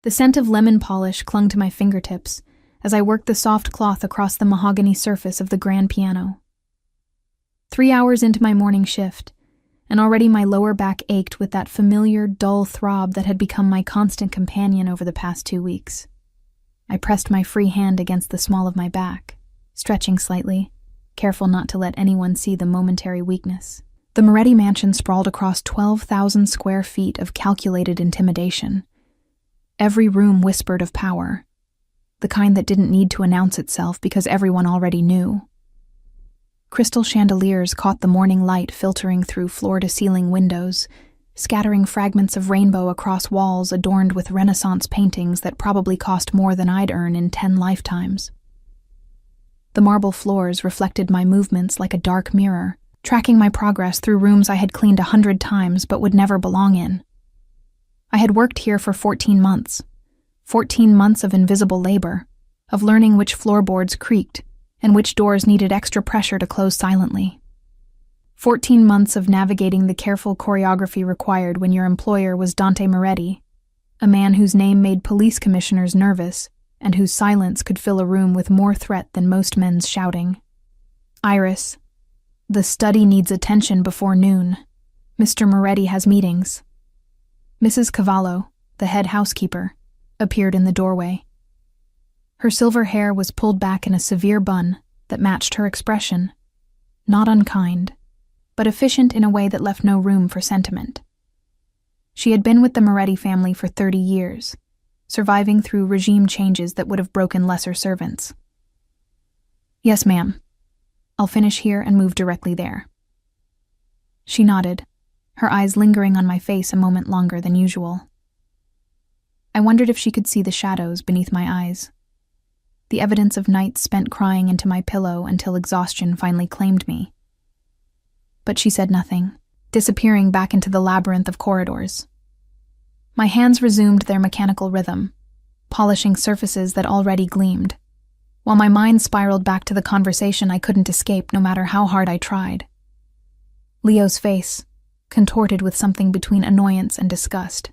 The scent of lemon polish clung to my fingertips as I worked the soft cloth across the mahogany surface of the grand piano. 3 hours into my morning shift, and already my lower back ached with that familiar, dull throb that had become my constant companion over the past 2 weeks. I pressed my free hand against the small of my back, stretching slightly, careful not to let anyone see the momentary weakness. The Moretti mansion sprawled across 12,000 square feet of calculated intimidation. Every room whispered of power, the kind that didn't need to announce itself because everyone already knew. Crystal chandeliers caught the morning light filtering through floor-to-ceiling windows, scattering fragments of rainbow across walls adorned with Renaissance paintings that probably cost more than I'd earn in 10 lifetimes. The marble floors reflected my movements like a dark mirror, tracking my progress through rooms I had cleaned 100 times but would never belong in. I had worked here for 14 months. 14 months of invisible labor, of learning which floorboards creaked and which doors needed extra pressure to close silently. 14 months of navigating the careful choreography required when your employer was Dante Moretti, a man whose name made police commissioners nervous and whose silence could fill a room with more threat than most men's shouting. Iris, the study needs attention before noon. Mr. Moretti has meetings. Mrs. Cavallo, the head housekeeper, appeared in the doorway. Her silver hair was pulled back in a severe bun that matched her expression, not unkind, but efficient in a way that left no room for sentiment. She had been with the Moretti family for 30 years, surviving through regime changes that would have broken lesser servants. "Yes, ma'am. I'll finish here and move directly there." She nodded, her eyes lingering on my face a moment longer than usual. I wondered if she could see the shadows beneath my eyes, the evidence of nights spent crying into my pillow until exhaustion finally claimed me. But she said nothing, disappearing back into the labyrinth of corridors. My hands resumed their mechanical rhythm, polishing surfaces that already gleamed, while my mind spiraled back to the conversation I couldn't escape no matter how hard I tried. Leo's face, contorted with something between annoyance and disgust.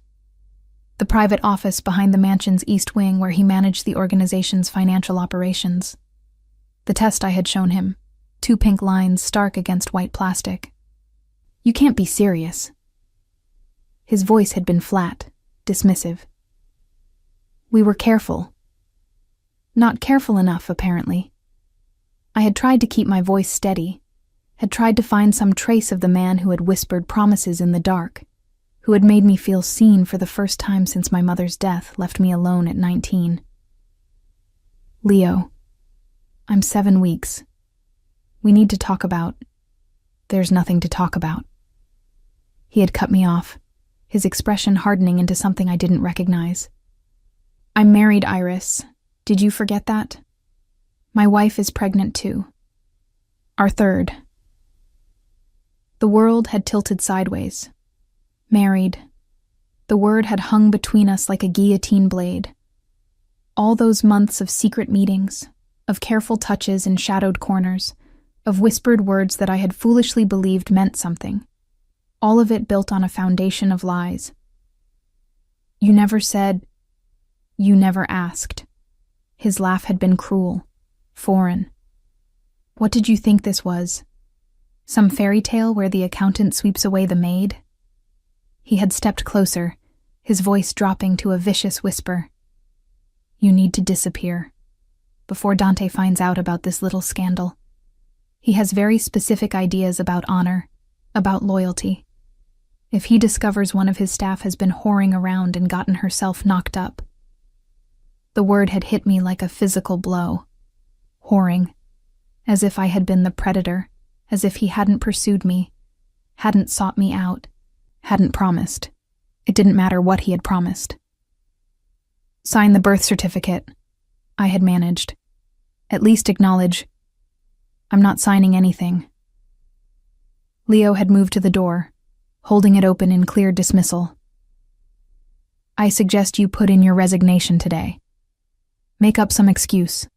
The private office behind the mansion's east wing where he managed the organization's financial operations. The test I had shown him, 2 pink lines stark against white plastic. "You can't be serious." His voice had been flat, dismissive. "We were careful." Not careful enough, apparently. I had tried to keep my voice steady, had tried to find some trace of the man who had whispered promises in the dark, who had made me feel seen for the first time since my mother's death left me alone at 19. "Leo, I'm 7 weeks. We need to talk about..." "There's nothing to talk about." He had cut me off, his expression hardening into something I didn't recognize. "I'm married, Iris. Did you forget that? My wife is pregnant too. Our third." The world had tilted sideways. Married. The word had hung between us like a guillotine blade. All those months of secret meetings, of careful touches in shadowed corners, of whispered words that I had foolishly believed meant something. All of it built on a foundation of lies. "You never said, you never asked." His laugh had been cruel, foreign. "What did you think this was? Some fairy tale where the accountant sweeps away the maid?" He had stepped closer, his voice dropping to a vicious whisper. "You need to disappear, before Dante finds out about this little scandal. He has very specific ideas about honor, about loyalty. If he discovers one of his staff has been whoring around and gotten herself knocked up..." The word had hit me like a physical blow. Whoring. As if I had been the predator, as if he hadn't pursued me, hadn't sought me out, hadn't promised. It didn't matter what he had promised. "Sign the birth certificate," I had managed. "At least acknowledge..." "I'm not signing anything." Leo had moved to the door, holding it open in clear dismissal. "I suggest you put in your resignation today. Make up some excuse.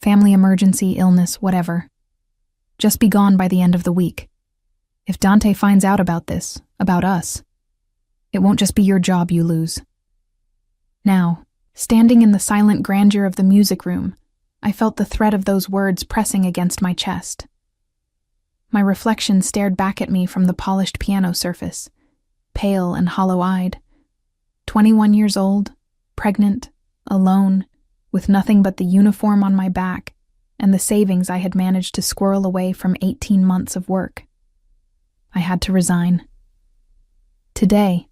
Family emergency, illness, whatever. Just be gone by the end of the week. If Dante finds out about this, about us, it won't just be your job you lose. Now, Standing in the silent grandeur of the music room, I felt the threat of those words pressing against my chest. My reflection stared back at me from the polished piano surface, pale and hollow-eyed. 21 years old, pregnant, alone, with nothing but the uniform on my back and the savings I had managed to squirrel away from 18 months of work. I had to resign. Today,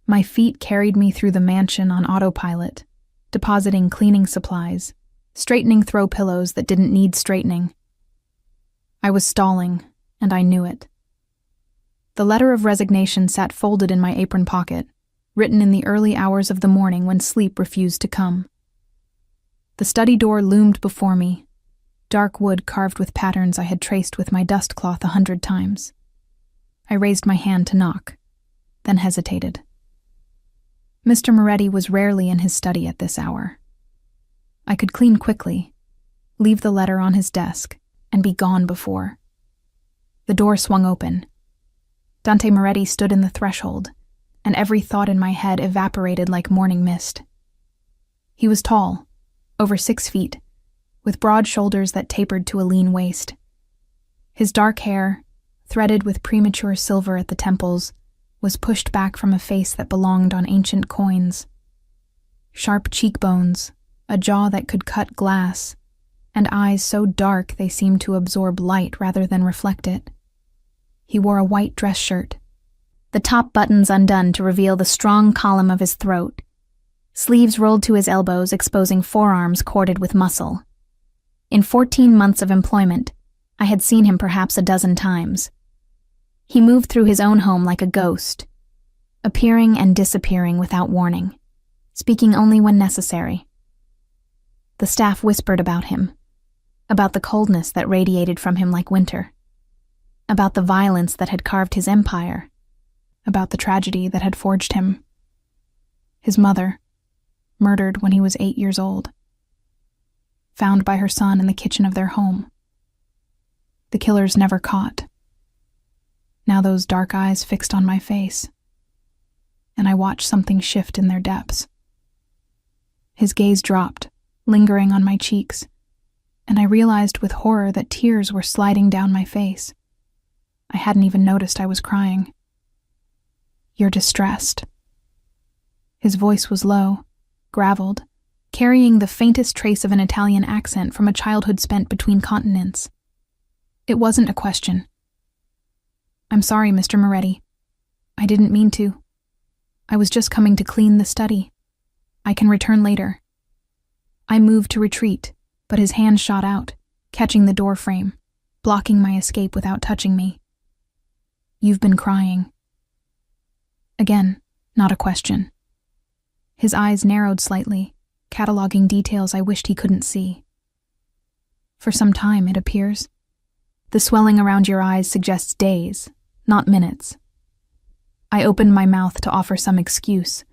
my feet carried me through the mansion on autopilot, depositing cleaning supplies, straightening throw pillows that didn't need straightening. I was stalling, and I knew it. The letter of resignation sat folded in my apron pocket, written in the early hours of the morning when sleep refused to come. The study door loomed before me, dark wood carved with patterns I had traced with my dust cloth 100 times. I raised my hand to knock, then hesitated. Mr. Moretti was rarely in his study at this hour. I could clean quickly, leave the letter on his desk, and be gone before. The door swung open. Dante Moretti stood in the threshold, and every thought in my head evaporated like morning mist. He was tall, over 6 feet, with broad shoulders that tapered to a lean waist. His dark hair, threaded with premature silver at the temples, was pushed back from a face that belonged on ancient coins. Sharp cheekbones, a jaw that could cut glass, and eyes so dark they seemed to absorb light rather than reflect it. He wore a white dress shirt, the top buttons undone to reveal the strong column of his throat, sleeves rolled to his elbows exposing forearms corded with muscle. In 14 months of employment, I had seen him perhaps a dozen times. He moved through his own home like a ghost, appearing and disappearing without warning, speaking only when necessary. The staff whispered about him, about the coldness that radiated from him like winter, about the violence that had carved his empire, about the tragedy that had forged him. His mother, murdered when he was 8 years old, found by her son in the kitchen of their home. The killers never caught. Now those dark eyes fixed on my face, and I watched something shift in their depths. His gaze dropped, lingering on my cheeks, and I realized with horror that tears were sliding down my face. I hadn't even noticed I was crying. "You're distressed." His voice was low, graveled, carrying the faintest trace of an Italian accent from a childhood spent between continents. It wasn't a question. "I'm sorry, Mr. Moretti. I didn't mean to. I was just coming to clean the study. I can return later." I moved to retreat, but his hand shot out, catching the door frame, blocking my escape without touching me. "You've been crying." Again, not a question. His eyes narrowed slightly, cataloging details I wished he couldn't see. "For some time, it appears. The swelling around your eyes suggests days, not minutes." I opened my mouth to offer some excuse,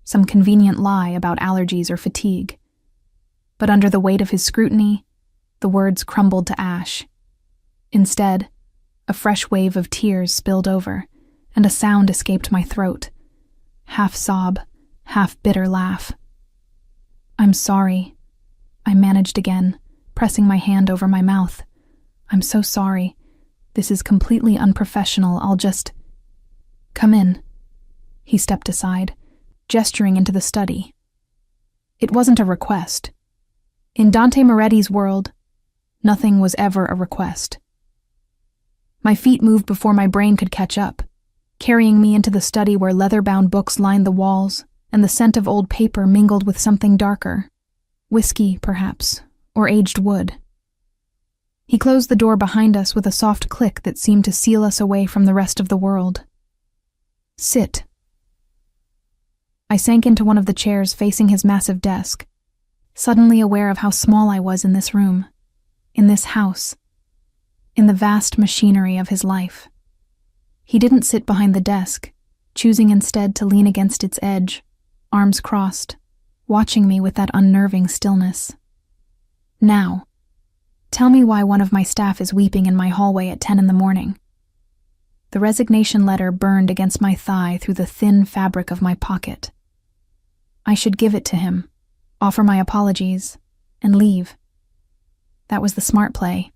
some convenient lie about allergies or fatigue. But under the weight of his scrutiny, the words crumbled to ash. Instead, a fresh wave of tears spilled over, and a sound escaped my throat. Half sob, half bitter laugh. "I'm sorry," I managed again, pressing my hand over my mouth. "I'm so sorry. This is completely unprofessional. I'll just—" "Come in." He stepped aside, gesturing into the study. It wasn't a request. In Dante Moretti's world, nothing was ever a request. My feet moved before my brain could catch up, carrying me into the study where leather-bound books lined the walls, and the scent of old paper mingled with something darker. Whiskey, perhaps, or aged wood. He closed the door behind us with a soft click that seemed to seal us away from the rest of the world. "Sit." I sank into one of the chairs facing his massive desk, suddenly aware of how small I was in this room, in this house, in the vast machinery of his life. He didn't sit behind the desk, choosing instead to lean against its edge, arms crossed, watching me with that unnerving stillness. "Now, tell me why one of my staff is weeping in my hallway at 10 in the morning." The resignation letter burned against my thigh through the thin fabric of my pocket. I should give it to him, offer my apologies, and leave. That was the smart play,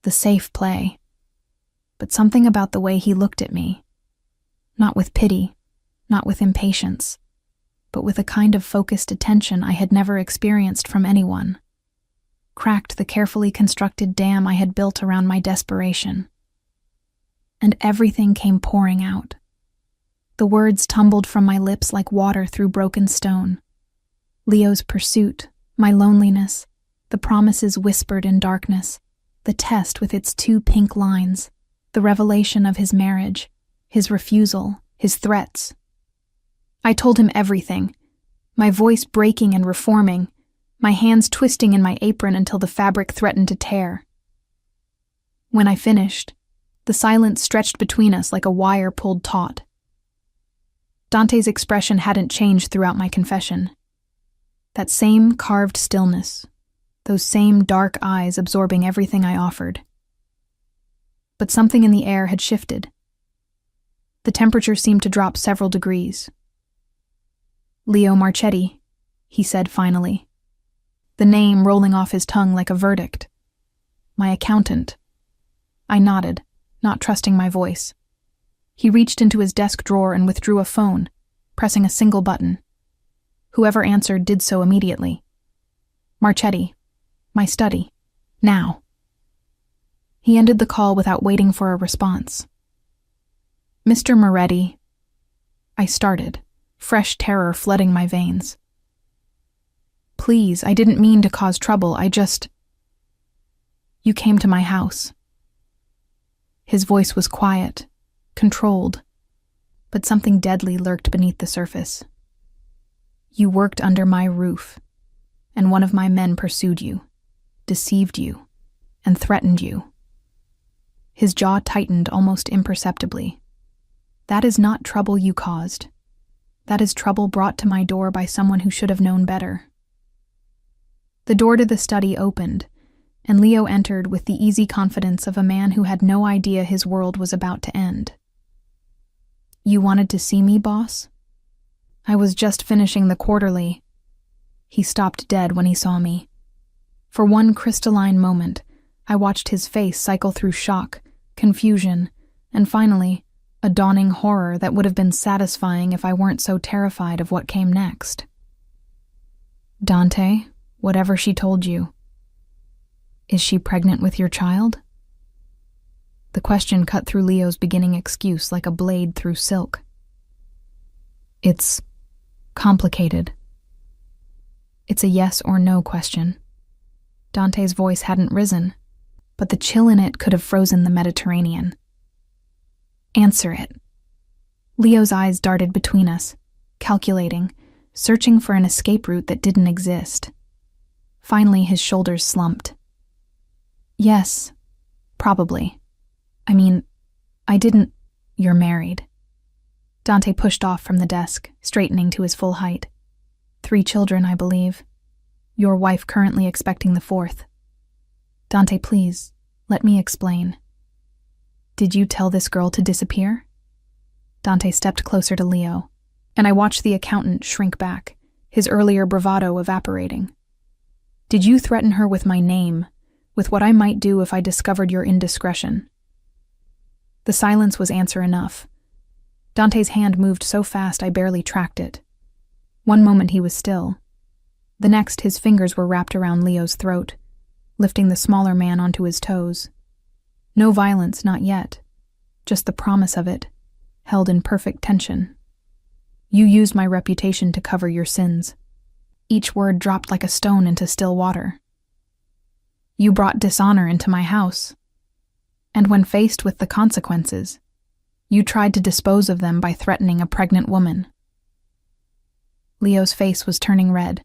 the safe play. But something about the way he looked at me, not with pity, not with impatience, but with a kind of focused attention I had never experienced from anyone, cracked the carefully constructed dam I had built around my desperation. And everything came pouring out. The words tumbled from my lips like water through broken stone. Leo's pursuit, my loneliness, the promises whispered in darkness, the test with its 2 pink lines, the revelation of his marriage, his refusal, his threats. I told him everything, my voice breaking and reforming, my hands twisting in my apron until the fabric threatened to tear. When I finished, the silence stretched between us like a wire pulled taut. Dante's expression hadn't changed throughout my confession. That same carved stillness, those same dark eyes absorbing everything I offered. But something in the air had shifted. The temperature seemed to drop several degrees. "Leo Marchetti," he said finally, the name rolling off his tongue like a verdict. "My accountant." I nodded, not trusting my voice. He reached into his desk drawer and withdrew a phone, pressing a single button. Whoever answered did so immediately. "Marchetti, my study, now." He ended the call without waiting for a response. "Mr. Moretti," I started, fresh terror flooding my veins. "Please, I didn't mean to cause trouble, You came to my house." His voice was quiet, controlled, but something deadly lurked beneath the surface. "You worked under my roof, and one of my men pursued you, deceived you, and threatened you." His jaw tightened almost imperceptibly. "That is not trouble you caused. That is trouble brought to my door by someone who should have known better." The door to the study opened, and Leo entered with the easy confidence of a man who had no idea his world was about to end. "You wanted to see me, boss?" "I was just finishing the quarterly." He stopped dead when he saw me. For one crystalline moment, I watched his face cycle through shock, confusion, and finally, a dawning horror that would have been satisfying if I weren't so terrified of what came next. "Dante, whatever she told you, is she pregnant with your child?" The question cut through Leo's beginning excuse like a blade through silk. "It's complicated." It's a yes or no question. Dante's voice hadn't risen, but the chill in it could have frozen the Mediterranean. "Answer it." Leo's eyes darted between us, calculating, searching for an escape route that didn't exist. Finally, his shoulders slumped. "Yes, probably. You're married." Dante pushed off from the desk, straightening to his full height. 3 children, I believe. Your wife currently expecting the 4th. "Dante, please, let me explain. Did you tell this girl to disappear?" Dante stepped closer to Leo, and I watched the accountant shrink back, his earlier bravado evaporating. "Did you threaten her with my name, with what I might do if I discovered your indiscretion?" The silence was answer enough. Dante's hand moved so fast I barely tracked it. One moment he was still. The next, his fingers were wrapped around Leo's throat, lifting the smaller man onto his toes. No violence, not yet. Just the promise of it, held in perfect tension. "You used my reputation to cover your sins." Each word dropped like a stone into still water. "You brought dishonor into my house. And when faced with the consequences, you tried to dispose of them by threatening a pregnant woman." Leo's face was turning red,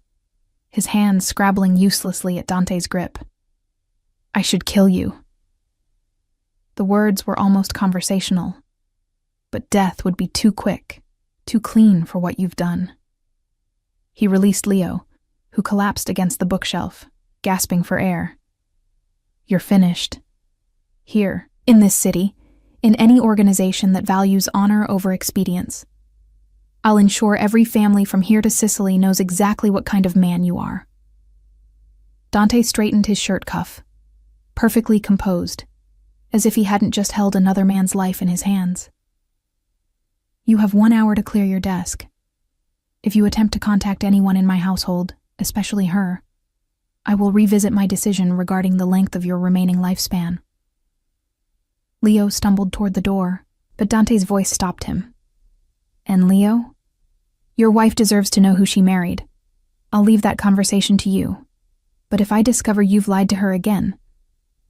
his hands scrabbling uselessly at Dante's grip. "I should kill you." The words were almost conversational, but death would be too quick, too clean for what you've done. He released Leo, who collapsed against the bookshelf, gasping for air. "You're finished. Here, in this city, in any organization that values honor over expedience. I'll ensure every family from here to Sicily knows exactly what kind of man you are." Dante straightened his shirt cuff, perfectly composed, as if he hadn't just held another man's life in his hands. "You have 1 hour to clear your desk. If you attempt to contact anyone in my household, especially her, I will revisit my decision regarding the length of your remaining lifespan." Leo stumbled toward the door, but Dante's voice stopped him. "And Leo? Your wife deserves to know who she married. I'll leave that conversation to you. But if I discover you've lied to her again,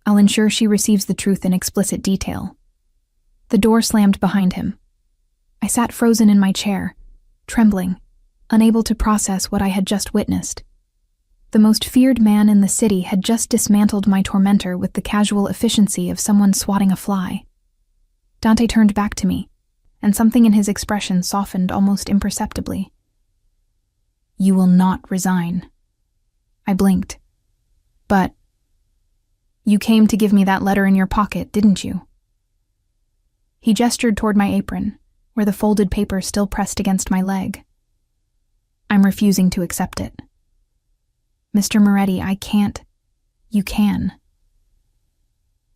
I'll ensure she receives the truth in explicit detail." The door slammed behind him. I sat frozen in my chair, trembling, unable to process what I had just witnessed. The most feared man in the city had just dismantled my tormentor with the casual efficiency of someone swatting a fly. Dante turned back to me, and something in his expression softened almost imperceptibly. "You will not resign." I blinked. "But you came to give me that letter in your pocket, didn't you?" He gestured toward my apron, where the folded paper still pressed against my leg. "I'm refusing to accept it." "Mr. Moretti, I can't." "You can."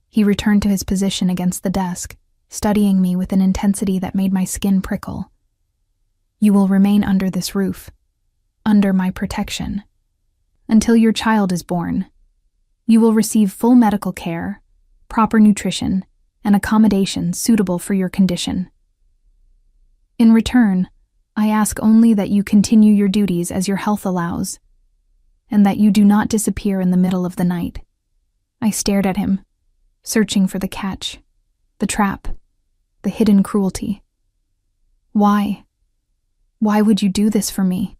He returned to his position against the desk, studying me with an intensity that made my skin prickle. "You will remain under this roof, under my protection, until your child is born. You will receive full medical care, proper nutrition, and accommodations suitable for your condition. In return, I ask only that you continue your duties as your health allows, and that you do not disappear in the middle of the night." I stared at him, searching for the catch, the trap, the hidden cruelty. Why? Why would you do this for me?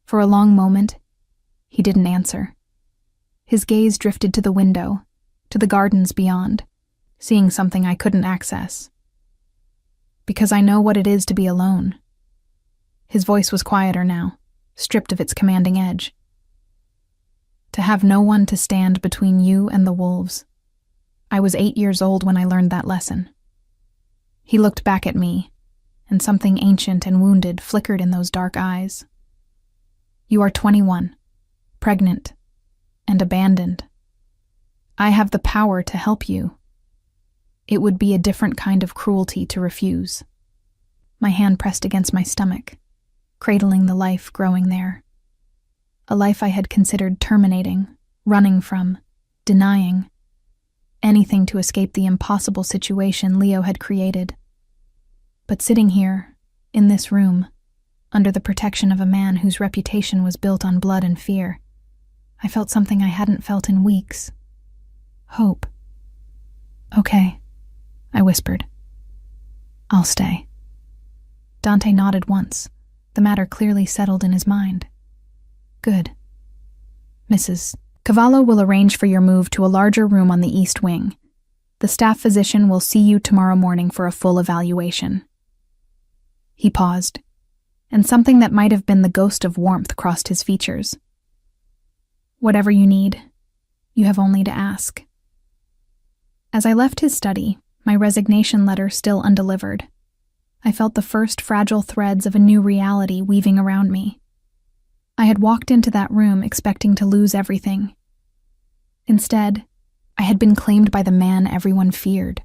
For a long moment, he didn't answer. His gaze drifted to the window, to the gardens beyond, seeing something I couldn't access. "Because I know what it is to be alone." His voice was quieter now, stripped of its commanding edge. "To have no one to stand between you and the wolves. I was 8 years old when I learned that lesson." He looked back at me, and something ancient and wounded flickered in those dark eyes. "You are 21, pregnant, and abandoned. I have the power to help you. It would be a different kind of cruelty to refuse." My hand pressed against my stomach, cradling the life growing there. A life I had considered terminating, running from, denying. Anything to escape the impossible situation Leo had created. But sitting here, in this room, under the protection of a man whose reputation was built on blood and fear, I felt something I hadn't felt in weeks. Hope. "Okay," I whispered. "I'll stay." Dante nodded once, the matter clearly settled in his mind. "Good. Mrs. Cavallo will arrange for your move to a larger room on the east wing. The staff physician will see you tomorrow morning for a full evaluation." He paused, and something that might have been the ghost of warmth crossed his features. "Whatever you need, you have only to ask." As I left his study, my resignation letter still undelivered, I felt the first fragile threads of a new reality weaving around me. I had walked into that room expecting to lose everything. Instead, I had been claimed by the man everyone feared.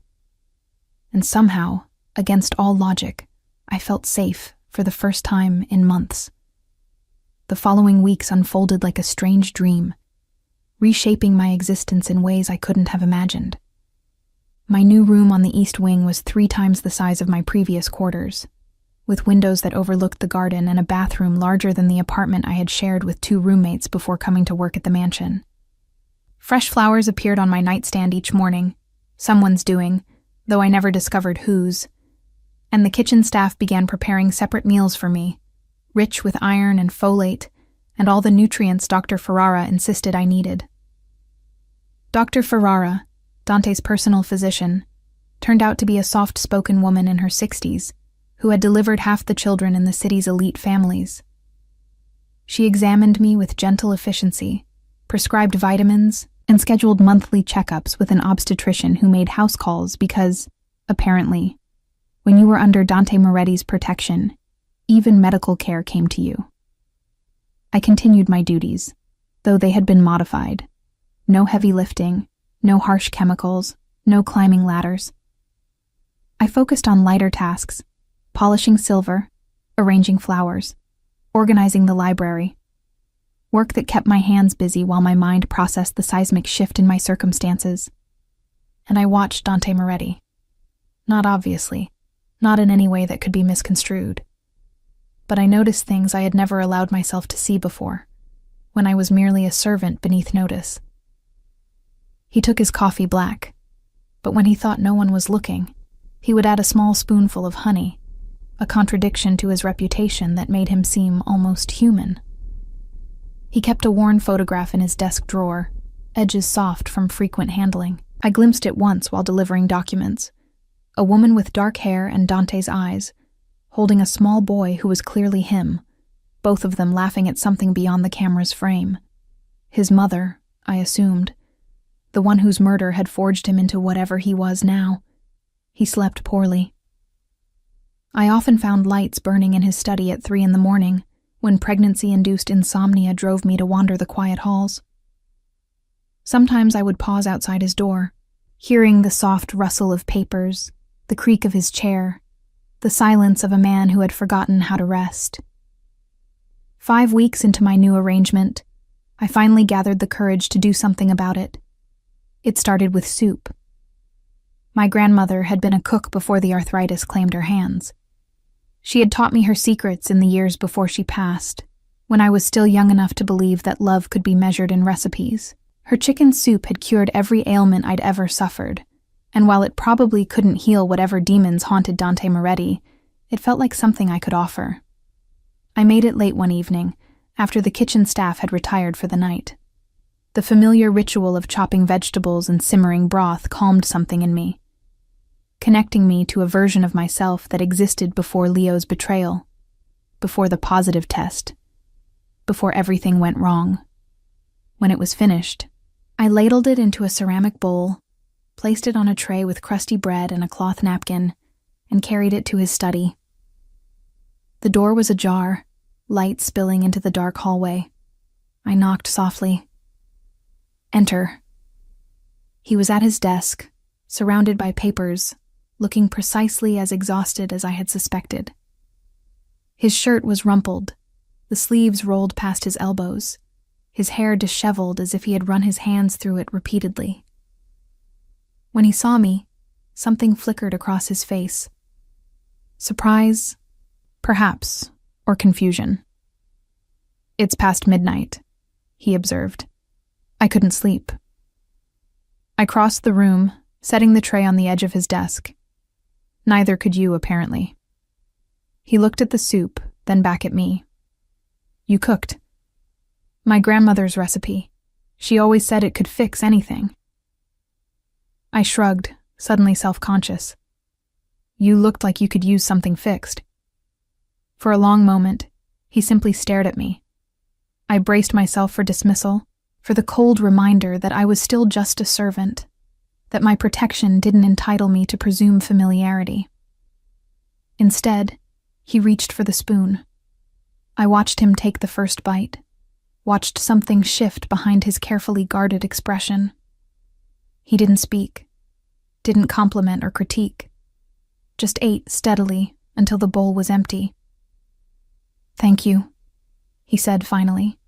And somehow, against all logic, I felt safe for the first time in months. The following weeks unfolded like a strange dream, reshaping my existence in ways I couldn't have imagined. My new room on the east wing was 3 times the size of my previous quarters, with windows that overlooked the garden and a bathroom larger than the apartment I had shared with 2 roommates before coming to work at the mansion. Fresh flowers appeared on my nightstand each morning, someone's doing, though I never discovered whose, and the kitchen staff began preparing separate meals for me, rich with iron and folate, and all the nutrients Dr. Ferrara insisted I needed. Dr. Ferrara, Dante's personal physician, turned out to be a soft-spoken woman in her 60s, who had delivered half the children in the city's elite families. She examined me with gentle efficiency, prescribed vitamins, and scheduled monthly checkups with an obstetrician who made house calls because, apparently, when you were under Dante Moretti's protection, Even medical care came to you. I continued my duties, though they had been modified. No heavy lifting, no harsh chemicals, no climbing ladders. I focused on lighter tasks, polishing silver, arranging flowers, organizing the library. Work that kept my hands busy while my mind processed the seismic shift in my circumstances. And I watched Dante Moretti. Not obviously, not in any way that could be misconstrued. But I noticed things I had never allowed myself to see before, when I was merely a servant beneath notice. He took his coffee black, but when he thought no one was looking, he would add a small spoonful of honey, a contradiction to his reputation that made him seem almost human. He kept a worn photograph in his desk drawer, edges soft from frequent handling. I glimpsed it once while delivering documents. A woman with dark hair and Dante's eyes, holding a small boy who was clearly him, both of them laughing at something beyond the camera's frame. His mother, I assumed, the one whose murder had forged him into whatever he was now. He slept poorly. I often found lights burning in his study at 3 a.m, when pregnancy-induced insomnia drove me to wander the quiet halls. Sometimes I would pause outside his door, hearing the soft rustle of papers, the creak of his chair, the silence of a man who had forgotten how to rest. 5 weeks into my new arrangement, I finally gathered the courage to do something about it. It started with soup. My grandmother had been a cook before the arthritis claimed her hands. She had taught me her secrets in the years before she passed, when I was still young enough to believe that love could be measured in recipes. Her chicken soup had cured every ailment I'd ever suffered, and while it probably couldn't heal whatever demons haunted Dante Moretti, it felt like something I could offer. I made it late one evening, after the kitchen staff had retired for the night. The familiar ritual of chopping vegetables and simmering broth calmed something in me, connecting me to a version of myself that existed before Leo's betrayal, before the positive test, before everything went wrong. When it was finished, I ladled it into a ceramic bowl, placed it on a tray with crusty bread and a cloth napkin, and carried it to his study. The door was ajar, light spilling into the dark hallway. I knocked softly. Enter. He was at his desk, surrounded by papers, looking precisely as exhausted as I had suspected. His shirt was rumpled, the sleeves rolled past his elbows, his hair disheveled as if he had run his hands through it repeatedly. When he saw me, something flickered across his face. Surprise, perhaps, or confusion. "It's past midnight," he observed. I couldn't sleep. I crossed the room, setting the tray on the edge of his desk. Neither could you, apparently. He looked at the soup, then back at me. "You cooked." "My grandmother's recipe. She always said it could fix anything." I shrugged, suddenly self-conscious. "You looked like you could use something fixed." For a long moment, he simply stared at me. I braced myself for dismissal, for the cold reminder that I was still just a servant, that my protection didn't entitle me to presume familiarity. Instead, he reached for the spoon. I watched him take the first bite, watched something shift behind his carefully guarded expression. He didn't speak, didn't compliment or critique, just ate steadily until the bowl was empty. "Thank you," he said finally.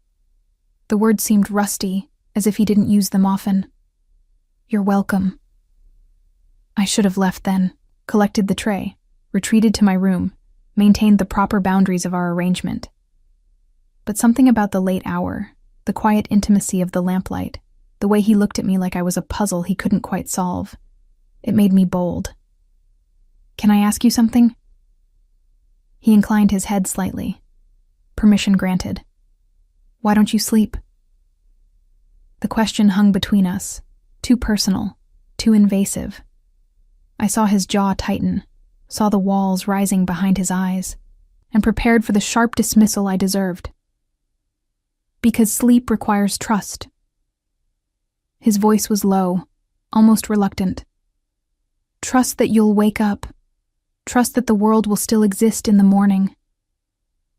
The words seemed rusty, as if he didn't use them often. "You're welcome." I should have left then, collected the tray, retreated to my room, maintained the proper boundaries of our arrangement. But something about the late hour, the quiet intimacy of the lamplight, the way he looked at me like I was a puzzle he couldn't quite solve, it made me bold. "Can I ask you something?" He inclined his head slightly. Permission granted. "Why don't you sleep?" The question hung between us, too personal, too invasive. I saw his jaw tighten, saw the walls rising behind his eyes, and prepared for the sharp dismissal I deserved. "Because sleep requires trust." His voice was low, almost reluctant. "Trust that you'll wake up. Trust that the world will still exist in the morning.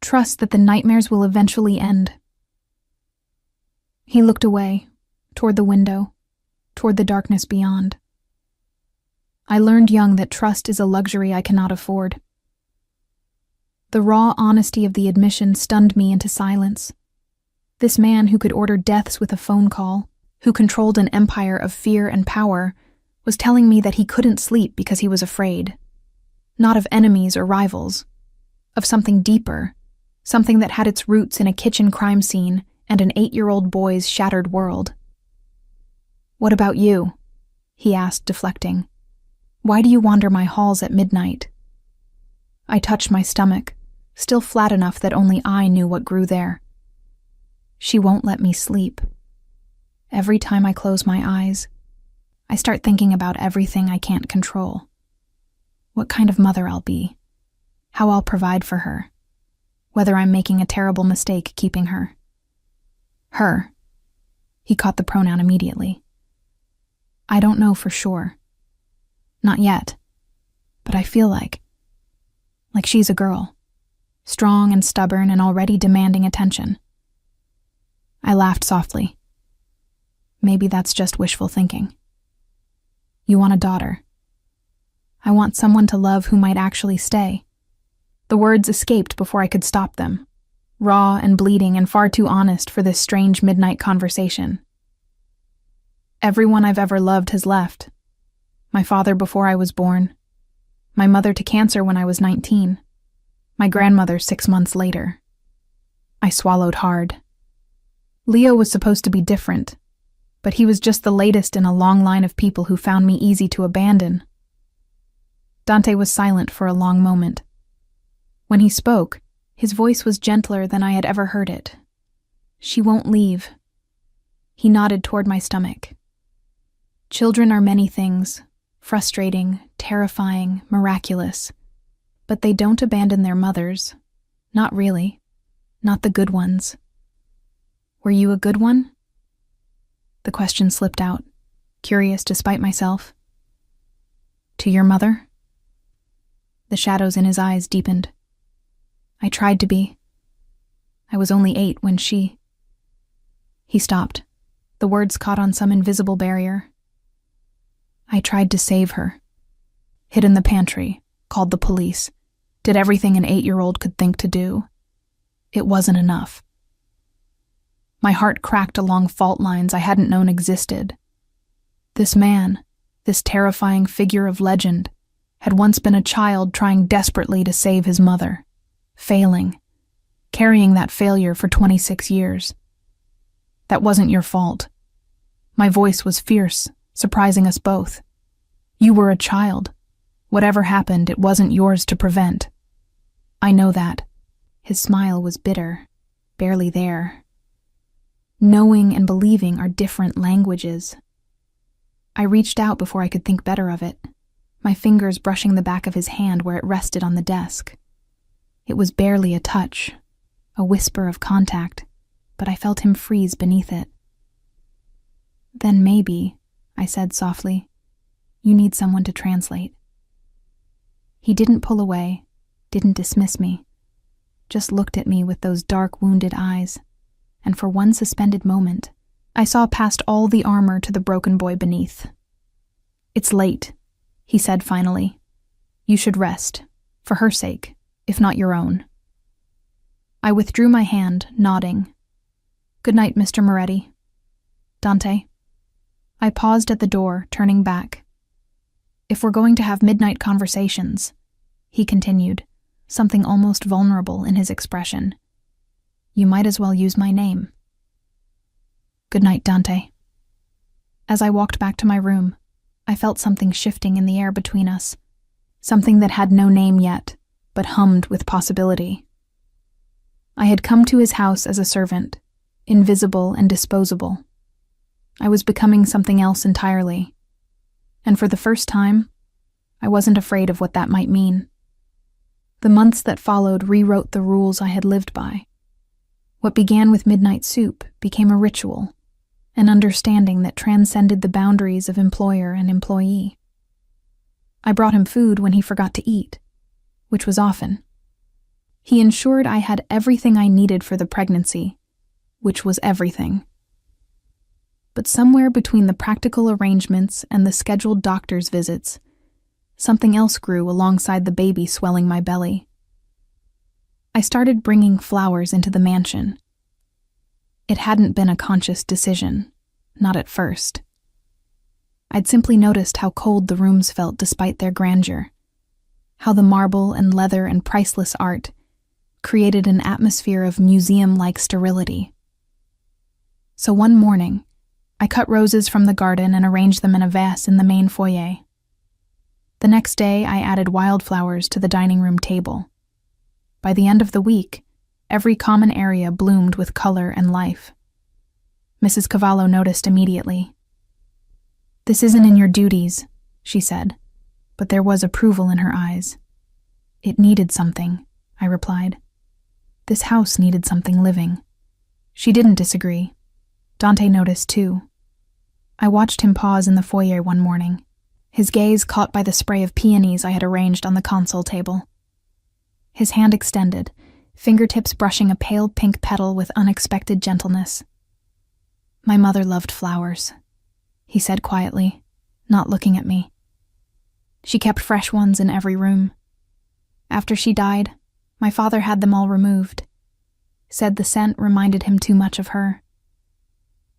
Trust that the nightmares will eventually end. He looked away, toward the window, toward the darkness beyond. I learned young that trust is a luxury I cannot afford. The raw honesty of the admission stunned me into silence. This man who could order deaths with a phone call, who controlled an empire of fear and power, was telling me that he couldn't sleep because he was afraid. Not of enemies or rivals, of something deeper, something that had its roots in a kitchen crime scene and an 8-year-old boy's shattered world. "What about you?" he asked, deflecting. "Why do you wander my halls at midnight?" I touched my stomach, still flat enough that only I knew what grew there. She won't let me sleep. Every time I close my eyes, I start thinking about everything I can't control. What kind of mother I'll be, how I'll provide for her, whether I'm making a terrible mistake keeping her. Her. He caught the pronoun immediately. I don't know for sure. Not yet. But I feel like she's a girl. Strong and stubborn and already demanding attention. I laughed softly. Maybe that's just wishful thinking. You want a daughter. I want someone to love who might actually stay. The words escaped before I could stop them. Raw and bleeding and far too honest for this strange midnight conversation. Everyone I've ever loved has left. My father before I was born. My mother to cancer when I was 19. My grandmother 6 months later. I swallowed hard. Leo was supposed to be different, but he was just the latest in a long line of people who found me easy to abandon. Dante was silent for a long moment. When he spoke, his voice was gentler than I had ever heard it. She won't leave. He nodded toward my stomach. Children are many things, frustrating, terrifying, miraculous, but they don't abandon their mothers. Not really. Not the good ones. Were you a good one? The question slipped out, curious despite myself. To your mother? The shadows in his eyes deepened. I tried to be. I was only 8 when she... He stopped. The words caught on some invisible barrier. I tried to save her. Hid in the pantry, called the police, did everything an 8-year-old could think to do. It wasn't enough. My heart cracked along fault lines I hadn't known existed. This man, this terrifying figure of legend, had once been a child trying desperately to save his mother. Failing, carrying that failure for 26 years. That wasn't your fault. My voice was fierce, surprising us both. You were a child. Whatever happened, it wasn't yours to prevent. I know that. His smile was bitter, barely there. Knowing and believing are different languages. I reached out before I could think better of it, my fingers brushing the back of his hand where it rested on the desk. It was barely a touch, a whisper of contact, but I felt him freeze beneath it. Then maybe, I said softly, you need someone to translate. He didn't pull away, didn't dismiss me, just looked at me with those dark, wounded eyes, and for one suspended moment, I saw past all the armor to the broken boy beneath. It's late, he said finally. You should rest, for her sake, if not your own. I withdrew my hand, nodding. Good night, Mr. Moretti. Dante. I paused at the door, turning back. If we're going to have midnight conversations, he continued, something almost vulnerable in his expression, you might as well use my name. Good night, Dante. As I walked back to my room, I felt something shifting in the air between us, something that had no name yet, but hummed with possibility. I had come to his house as a servant, invisible and disposable. I was becoming something else entirely, and for the first time, I wasn't afraid of what that might mean. The months that followed rewrote the rules I had lived by. What began with midnight soup became a ritual, an understanding that transcended the boundaries of employer and employee. I brought him food when he forgot to eat, which was often. He ensured I had everything I needed for the pregnancy, which was everything. But somewhere between the practical arrangements and the scheduled doctor's visits, something else grew alongside the baby swelling my belly. I started bringing flowers into the mansion. It hadn't been a conscious decision, not at first. I'd simply noticed how cold the rooms felt despite their grandeur, how the marble and leather and priceless art created an atmosphere of museum-like sterility. So one morning, I cut roses from the garden and arranged them in a vase in the main foyer. The next day, I added wildflowers to the dining room table. By the end of the week, every common area bloomed with color and life. Mrs. Cavallo noticed immediately. "This isn't in your duties," she said, but there was approval in her eyes. "It needed something," I replied. "This house needed something living." She didn't disagree. Dante noticed too. I watched him pause in the foyer one morning, his gaze caught by the spray of peonies I had arranged on the console table. His hand extended, fingertips brushing a pale pink petal with unexpected gentleness. "My mother loved flowers," he said quietly, not looking at me. "She kept fresh ones in every room. After she died, my father had them all removed. Said the scent reminded him too much of her.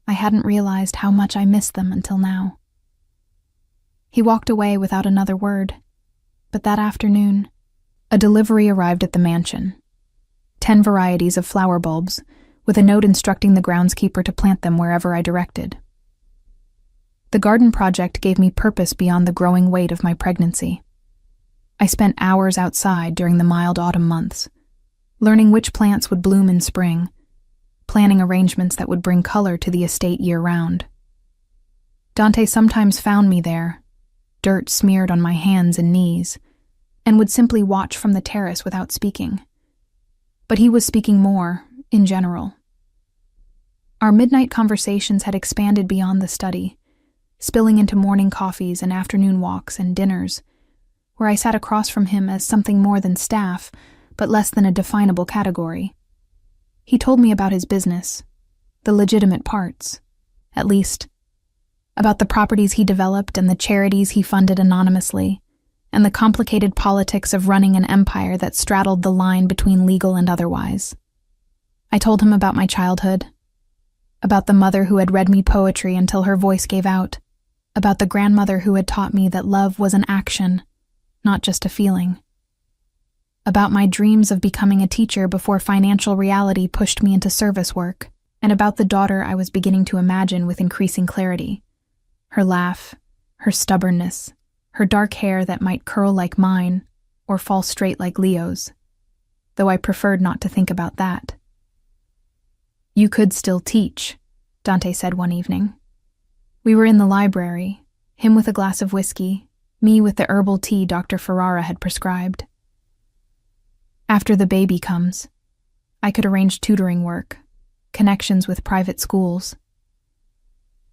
I hadn't realized how much I missed them until now." He walked away without another word, but that afternoon, a delivery arrived at the mansion. 10 varieties of flower bulbs, with a note instructing the groundskeeper to plant them wherever I directed. The garden project gave me purpose beyond the growing weight of my pregnancy. I spent hours outside during the mild autumn months, learning which plants would bloom in spring, planning arrangements that would bring color to the estate year-round. Dante sometimes found me there, dirt smeared on my hands and knees, and would simply watch from the terrace without speaking. But he was speaking more, in general. Our midnight conversations had expanded beyond the study, spilling into morning coffees and afternoon walks and dinners, where I sat across from him as something more than staff, but less than a definable category. He told me about his business, the legitimate parts, at least, about the properties he developed and the charities he funded anonymously, and the complicated politics of running an empire that straddled the line between legal and otherwise. I told him about my childhood, about the mother who had read me poetry until her voice gave out, about the grandmother who had taught me that love was an action, not just a feeling, about my dreams of becoming a teacher before financial reality pushed me into service work, and about the daughter I was beginning to imagine with increasing clarity. Her laugh, her stubbornness, her dark hair that might curl like mine or fall straight like Leo's, though I preferred not to think about that. "You could still teach," Dante said one evening. We were in the library, him with a glass of whiskey, me with the herbal tea Dr. Ferrara had prescribed. "After the baby comes, I could arrange tutoring work, connections with private schools."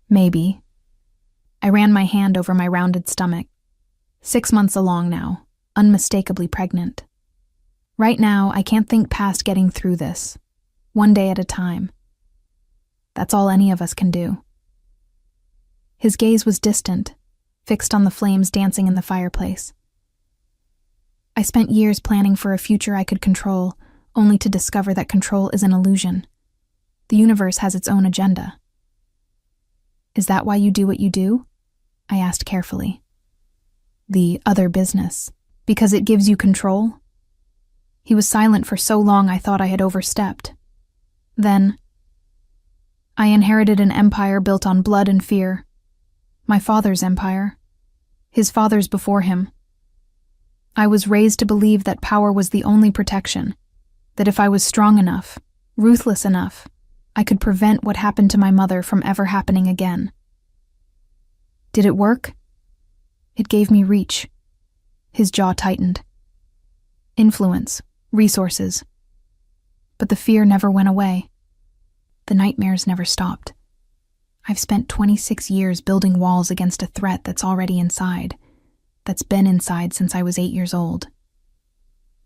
"Maybe." I ran my hand over my rounded stomach. 6 months along now, unmistakably pregnant. Right now, I can't think past getting through this, one day at a time. That's all any of us can do. His gaze was distant, fixed on the flames dancing in the fireplace. I spent years planning for a future I could control, only to discover that control is an illusion. The universe has its own agenda. "Is that why you do what you do?" I asked carefully. "The other business. Because it gives you control?" He was silent for so long I thought I had overstepped. Then, "I inherited an empire built on blood and fear. My father's empire. His father's before him. I was raised to believe that power was the only protection, that if I was strong enough, ruthless enough, I could prevent what happened to my mother from ever happening again. Did it work? It gave me reach." His jaw tightened. "Influence, resources. But the fear never went away. The nightmares never stopped. I've spent 26 years building walls against a threat that's already inside, that's been inside since I was 8 years old."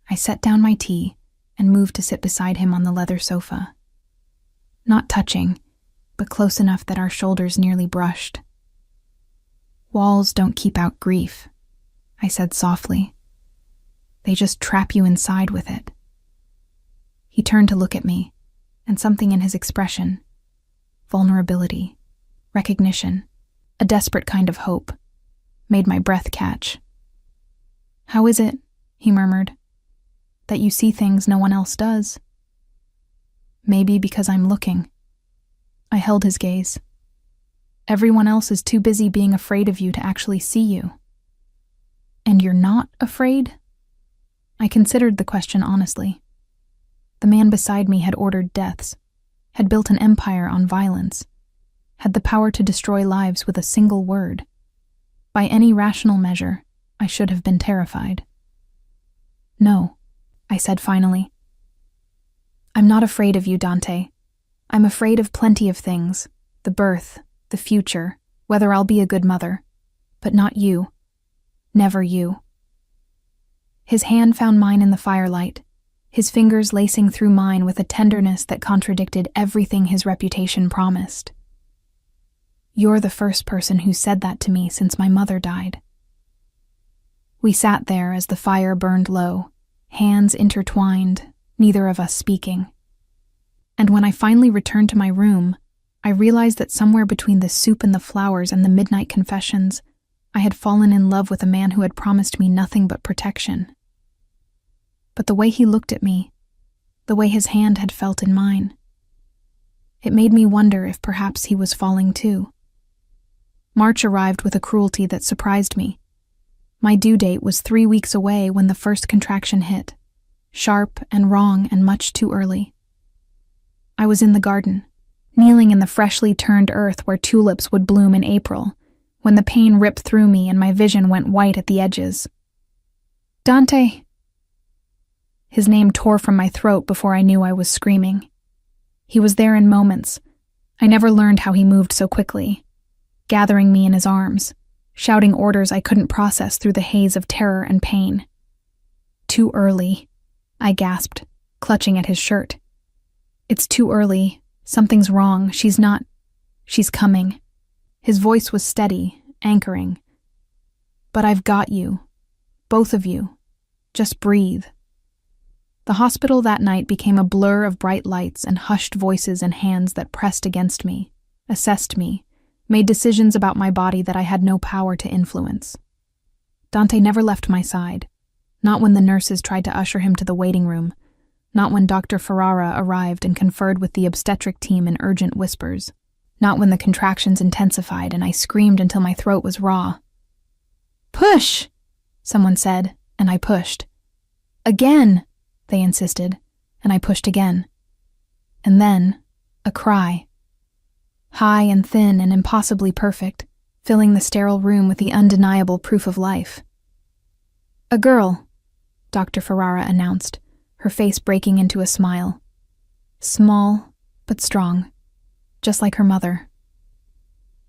I set down my tea, and moved to sit beside him on the leather sofa. Not touching, but close enough that our shoulders nearly brushed. "Walls don't keep out grief," I said softly. "They just trap you inside with it." He turned to look at me, and something in his expression, vulnerability, recognition, a desperate kind of hope, made my breath catch. "How is it," he murmured, "that you see things no one else does?" "Maybe because I'm looking." I held his gaze. "Everyone else is too busy being afraid of you to actually see you." "And you're not afraid?" I considered the question honestly. The man beside me had ordered deaths, had built an empire on violence, had the power to destroy lives with a single word. By any rational measure, I should have been terrified. "No," I said finally. "I'm not afraid of you, Dante. I'm afraid of plenty of things, the birth, the future, whether I'll be a good mother. But not you. Never you." His hand found mine in the firelight, his fingers lacing through mine with a tenderness that contradicted everything his reputation promised. "You're the first person who said that to me since my mother died." We sat there as the fire burned low, hands intertwined, neither of us speaking. And when I finally returned to my room, I realized that somewhere between the soup and the flowers and the midnight confessions, I had fallen in love with a man who had promised me nothing but protection. But the way he looked at me, the way his hand had felt in mine, it made me wonder if perhaps he was falling too. March arrived with a cruelty that surprised me. My due date was 3 weeks away when the first contraction hit, sharp and wrong and much too early. I was in the garden, kneeling in the freshly turned earth where tulips would bloom in April, when the pain ripped through me and my vision went white at the edges. "Dante!" His name tore from my throat before I knew I was screaming. He was there in moments. I never learned how he moved so quickly, gathering me in his arms, shouting orders I couldn't process through the haze of terror and pain. "Too early," I gasped, clutching at his shirt. "It's too early. Something's wrong. She's coming." His voice was steady, anchoring. "But I've got you. Both of you. Just breathe." The hospital that night became a blur of bright lights and hushed voices and hands that pressed against me, assessed me, made decisions about my body that I had no power to influence. Dante never left my side, not when the nurses tried to usher him to the waiting room, not when Dr. Ferrara arrived and conferred with the obstetric team in urgent whispers, not when the contractions intensified and I screamed until my throat was raw. "Push!" someone said, and I pushed. "Again!" they insisted, and I pushed again. And then, a cry. High and thin and impossibly perfect, filling the sterile room with the undeniable proof of life. "A girl," Dr. Ferrara announced, her face breaking into a smile. Small, but strong, just like her mother.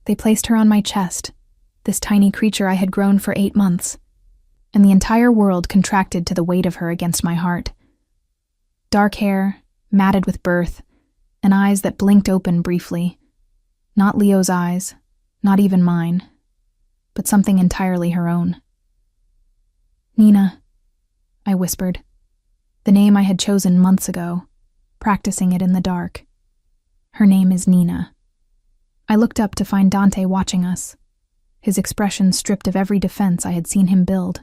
They placed her on my chest, this tiny creature I had grown for 8 months, and the entire world contracted to the weight of her against my heart. Dark hair, matted with birth, and eyes that blinked open briefly. Not Leo's eyes, not even mine, but something entirely her own. "Nina," I whispered, the name I had chosen months ago, practicing it in the dark. "Her name is Nina." I looked up to find Dante watching us, his expression stripped of every defense I had seen him build.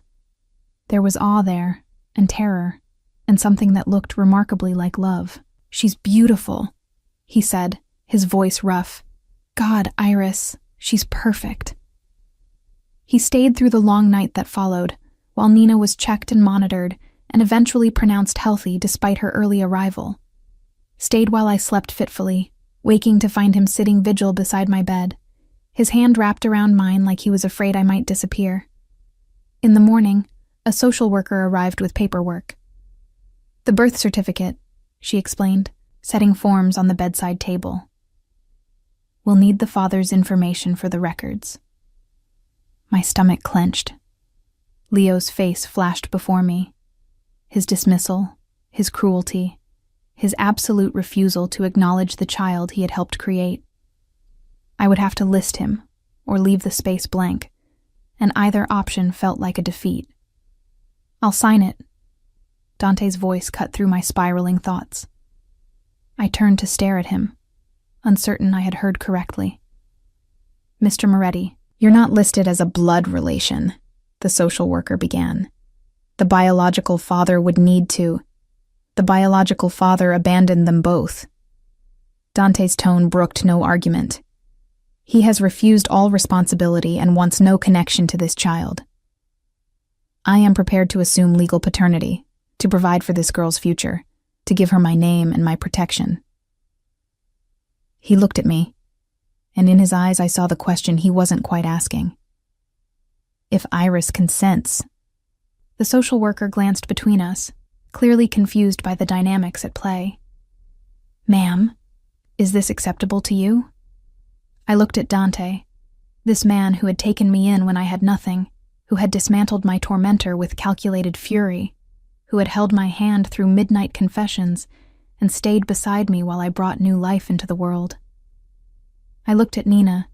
There was awe there, and terror, and something that looked remarkably like love. "She's beautiful," he said, his voice rough. "God, Iris, she's perfect." He stayed through the long night that followed, while Nina was checked and monitored, and eventually pronounced healthy despite her early arrival. Stayed while I slept fitfully, waking to find him sitting vigil beside my bed, his hand wrapped around mine like he was afraid I might disappear. In the morning, a social worker arrived with paperwork. "The birth certificate," she explained, setting forms on the bedside table. "We'll need the father's information for the records." My stomach clenched. Leo's face flashed before me. His dismissal, his cruelty, his absolute refusal to acknowledge the child he had helped create. I would have to list him or leave the space blank, and either option felt like a defeat. "I'll sign it." Dante's voice cut through my spiraling thoughts. I turned to stare at him, uncertain I had heard correctly. "Mr. Moretti, you're not listed as a blood relation," the social worker began. "The biological father would need to. The biological father abandoned them both." Dante's tone brooked no argument. "He has refused all responsibility and wants no connection to this child. I am prepared to assume legal paternity, to provide for this girl's future, to give her my name and my protection." He looked at me, and in his eyes I saw the question he wasn't quite asking. "If Iris consents." The social worker glanced between us, clearly confused by the dynamics at play. "Ma'am, is this acceptable to you?" I looked at Dante, this man who had taken me in when I had nothing, who had dismantled my tormentor with calculated fury, who had held my hand through midnight confessions and stayed beside me while I brought new life into the world. I looked at Nina,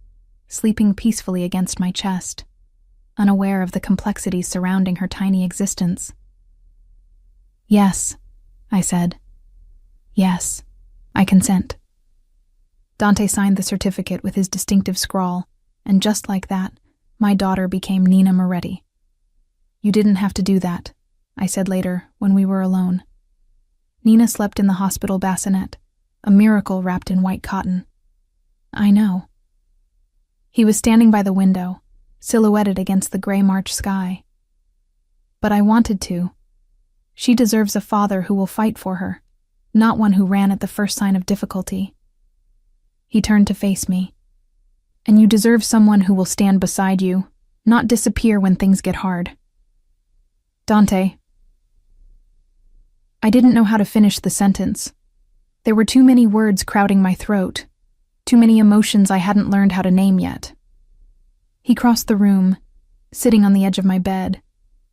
sleeping peacefully against my chest, unaware of the complexities surrounding her tiny existence. "Yes," I said. "Yes, I consent." Dante signed the certificate with his distinctive scrawl, and just like that, my daughter became Nina Moretti. "You didn't have to do that," I said later, when we were alone. Nina slept in the hospital bassinet, a miracle wrapped in white cotton. "I know." He was standing by the window, silhouetted against the gray March sky. "But I wanted to. She deserves a father who will fight for her, not one who ran at the first sign of difficulty." He turned to face me. "And you deserve someone who will stand beside you, not disappear when things get hard." "Dante." I didn't know how to finish the sentence. There were too many words crowding my throat, too many emotions I hadn't learned how to name yet. He crossed the room, sitting on the edge of my bed,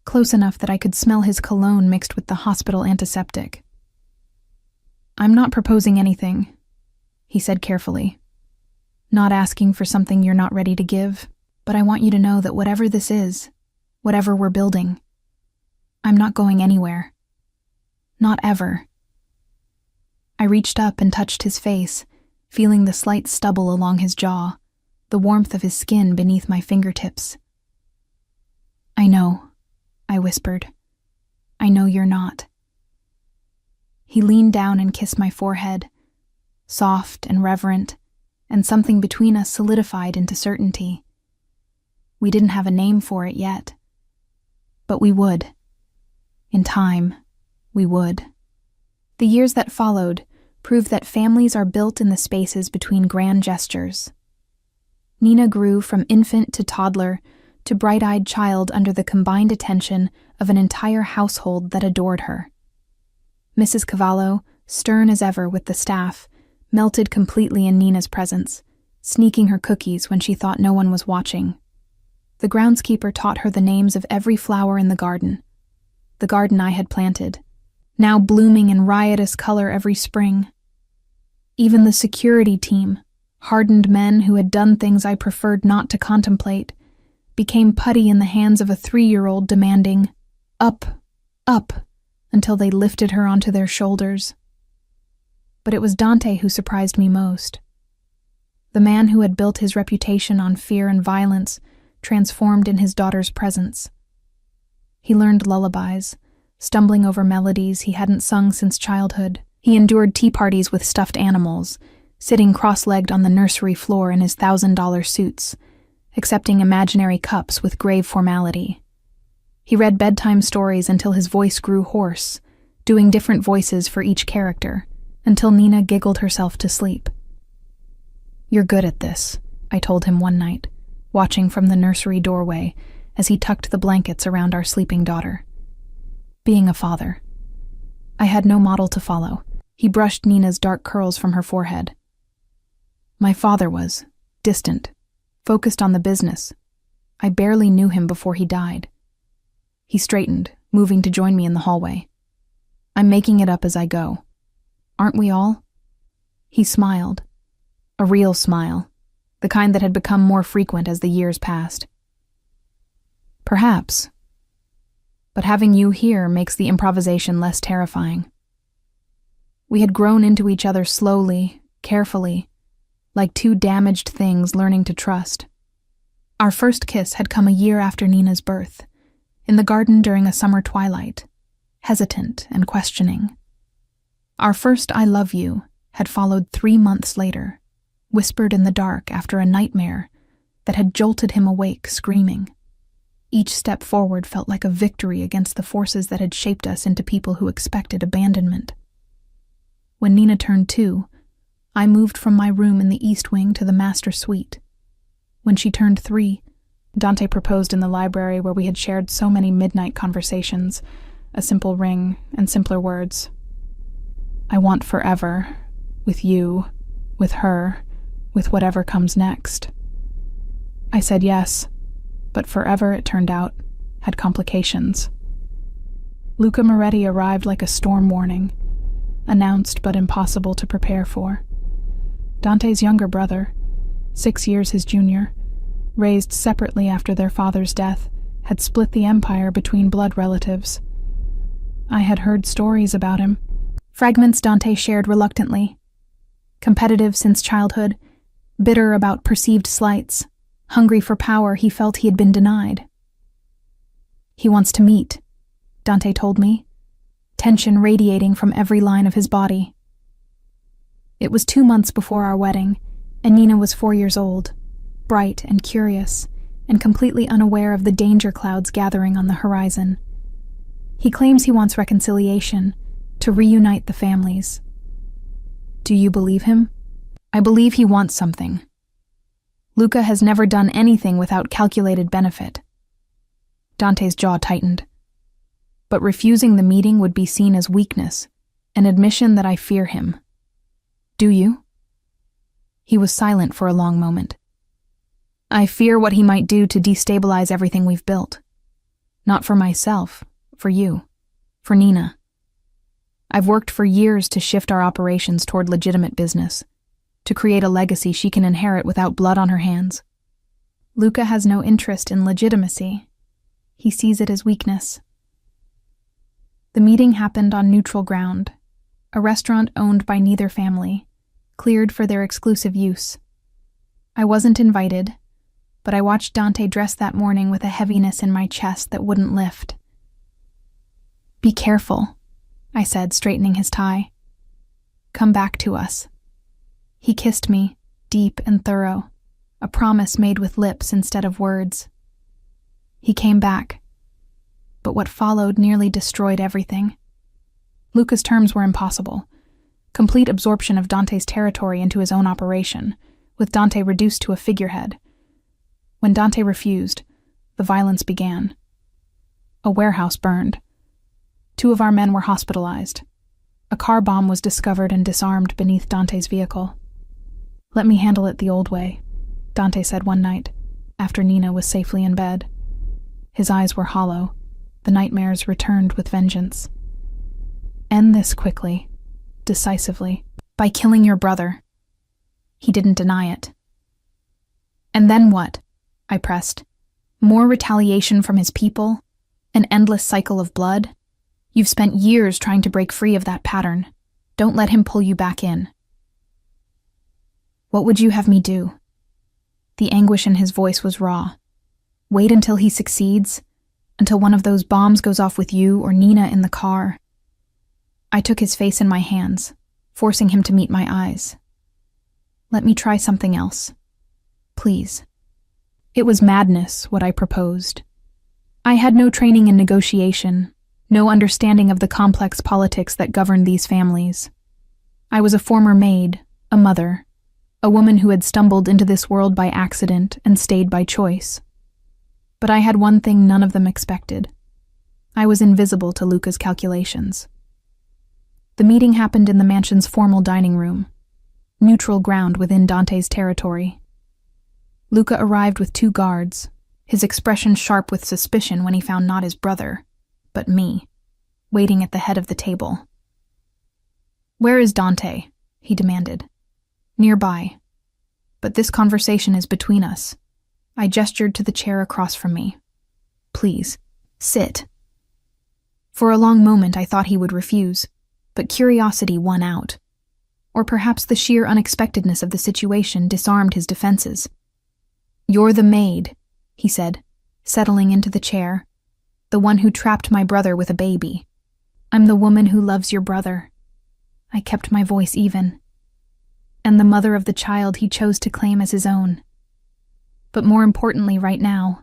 close enough that I could smell his cologne mixed with the hospital antiseptic. "I'm not proposing anything," he said carefully. "Not asking for something you're not ready to give, but I want you to know that whatever this is, whatever we're building, I'm not going anywhere. Not ever." I reached up and touched his face, feeling the slight stubble along his jaw, the warmth of his skin beneath my fingertips. "I know," I whispered. "I know you're not." He leaned down and kissed my forehead, soft and reverent, and something between us solidified into certainty. We didn't have a name for it yet, but we would. In time, we would. The years that followed proved that families are built in the spaces between grand gestures. Nina grew from infant to toddler to bright-eyed child under the combined attention of an entire household that adored her. Mrs. Cavallo, stern as ever with the staff, melted completely in Nina's presence, sneaking her cookies when she thought no one was watching. The groundskeeper taught her the names of every flower in the garden I had planted, now blooming in riotous color every spring. Even the security team, hardened men who had done things I preferred not to contemplate, became putty in the hands of a 3-year-old demanding, "Up, up," until they lifted her onto their shoulders. But it was Dante who surprised me most. The man who had built his reputation on fear and violence transformed in his daughter's presence. He learned lullabies, stumbling over melodies he hadn't sung since childhood. He endured tea parties with stuffed animals, sitting cross-legged on the nursery floor in his $1,000 suits, accepting imaginary cups with grave formality. He read bedtime stories until his voice grew hoarse, doing different voices for each character, until Nina giggled herself to sleep. "You're good at this," I told him one night, watching from the nursery doorway as he tucked the blankets around our sleeping daughter. Being a father. I had no model to follow. He brushed Nina's dark curls from her forehead. My father was distant, focused on the business. I barely knew him before he died. He straightened, moving to join me in the hallway. I'm making it up as I go. Aren't we all? He smiled. A real smile, the kind that had become more frequent as the years passed. Perhaps. But having you here makes the improvisation less terrifying. We had grown into each other slowly, carefully, like two damaged things learning to trust. Our first kiss had come a year after Nina's birth, in the garden during a summer twilight, hesitant and questioning. Our first I love you had followed 3 months later, whispered in the dark after a nightmare that had jolted him awake screaming. Each step forward felt like a victory against the forces that had shaped us into people who expected abandonment. When Nina turned 2, I moved from my room in the East Wing to the master suite. When she turned 3, Dante proposed in the library where we had shared so many midnight conversations, a simple ring and simpler words. I want forever, with you, with her, with whatever comes next. I said yes, but forever, it turned out, had complications. Luca Moretti arrived like a storm warning, announced but impossible to prepare for. Dante's younger brother, 6 years his junior, raised separately after their father's death, had split the empire between blood relatives. I had heard stories about him. Fragments Dante shared reluctantly. Competitive since childhood, bitter about perceived slights, hungry for power he felt he had been denied. He wants to meet, Dante told me, tension radiating from every line of his body. It was 2 months before our wedding, and Nina was 4 years old, bright and curious, and completely unaware of the danger clouds gathering on the horizon. He claims he wants reconciliation, to reunite the families. Do you believe him? I believe he wants something. Luca has never done anything without calculated benefit. Dante's jaw tightened. But refusing the meeting would be seen as weakness, an admission that I fear him. Do you? He was silent for a long moment. I fear what he might do to destabilize everything we've built. Not for myself, for you, for Nina. I've worked for years to shift our operations toward legitimate business, to create a legacy she can inherit without blood on her hands. Luca has no interest in legitimacy. He sees it as weakness. The meeting happened on neutral ground, a restaurant owned by neither family, cleared for their exclusive use. I wasn't invited, but I watched Dante dress that morning with a heaviness in my chest that wouldn't lift. Be careful, I said, straightening his tie. Come back to us. He kissed me, deep and thorough, a promise made with lips instead of words. He came back, but what followed nearly destroyed everything. Luca's terms were impossible. Complete absorption of Dante's territory into his own operation, with Dante reduced to a figurehead. When Dante refused, the violence began. A warehouse burned. 2 of our men were hospitalized. A car bomb was discovered and disarmed beneath Dante's vehicle. Let me handle it the old way, Dante said one night, after Nina was safely in bed. His eyes were hollow. The nightmares returned with vengeance. End this quickly, decisively, by killing your brother. He didn't deny it. And then what? I pressed. More retaliation from his people? An endless cycle of blood? You've spent years trying to break free of that pattern. Don't let him pull you back in. What would you have me do? The anguish in his voice was raw. Wait until he succeeds? Until one of those bombs goes off with you or Nina in the car? I took his face in my hands, forcing him to meet my eyes. Let me try something else. Please. It was madness, what I proposed. I had no training in negotiation, no understanding of the complex politics that govern these families. I was a former maid, a mother, a woman who had stumbled into this world by accident and stayed by choice. But I had one thing none of them expected. I was invisible to Luca's calculations. The meeting happened in the mansion's formal dining room, neutral ground within Dante's territory. Luca arrived with 2 guards, his expression sharp with suspicion when he found not his brother, but me. waiting at the head of the table. "Where is Dante?" he demanded. "Nearby. But this conversation is between us." I gestured to the chair across from me. "Please, sit." For a long moment I thought he would refuse, but curiosity won out. Or perhaps the sheer unexpectedness of the situation disarmed his defenses. "You're the maid," he said, settling into the chair. "The one who trapped my brother with a baby." "I'm the woman who loves your brother." I kept my voice even. "And the mother of the child he chose to claim as his own. But more importantly right now,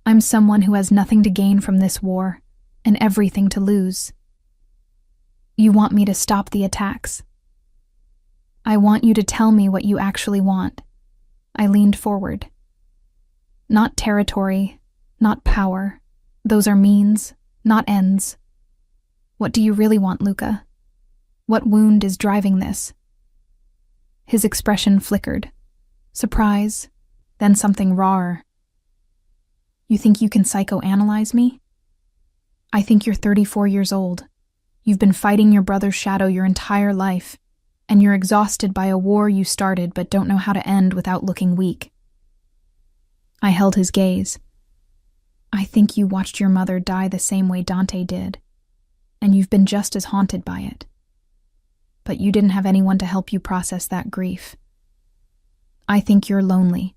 I'm someone who has nothing to gain from this war and everything to lose. You want me to stop the attacks. I want you to tell me what you actually want." I leaned forward. "Not territory, not power. Those are means, not ends. What do you really want, Luca? What wound is driving this?" His expression flickered. Surprise, then something rawer. "You think you can psychoanalyze me? I think you're 34 years old. You've been fighting your brother's shadow your entire life, and you're exhausted by a war you started but don't know how to end without looking weak." I held his gaze. "I think you watched your mother die the same way Dante did, and you've been just as haunted by it. But you didn't have anyone to help you process that grief. I think you're lonely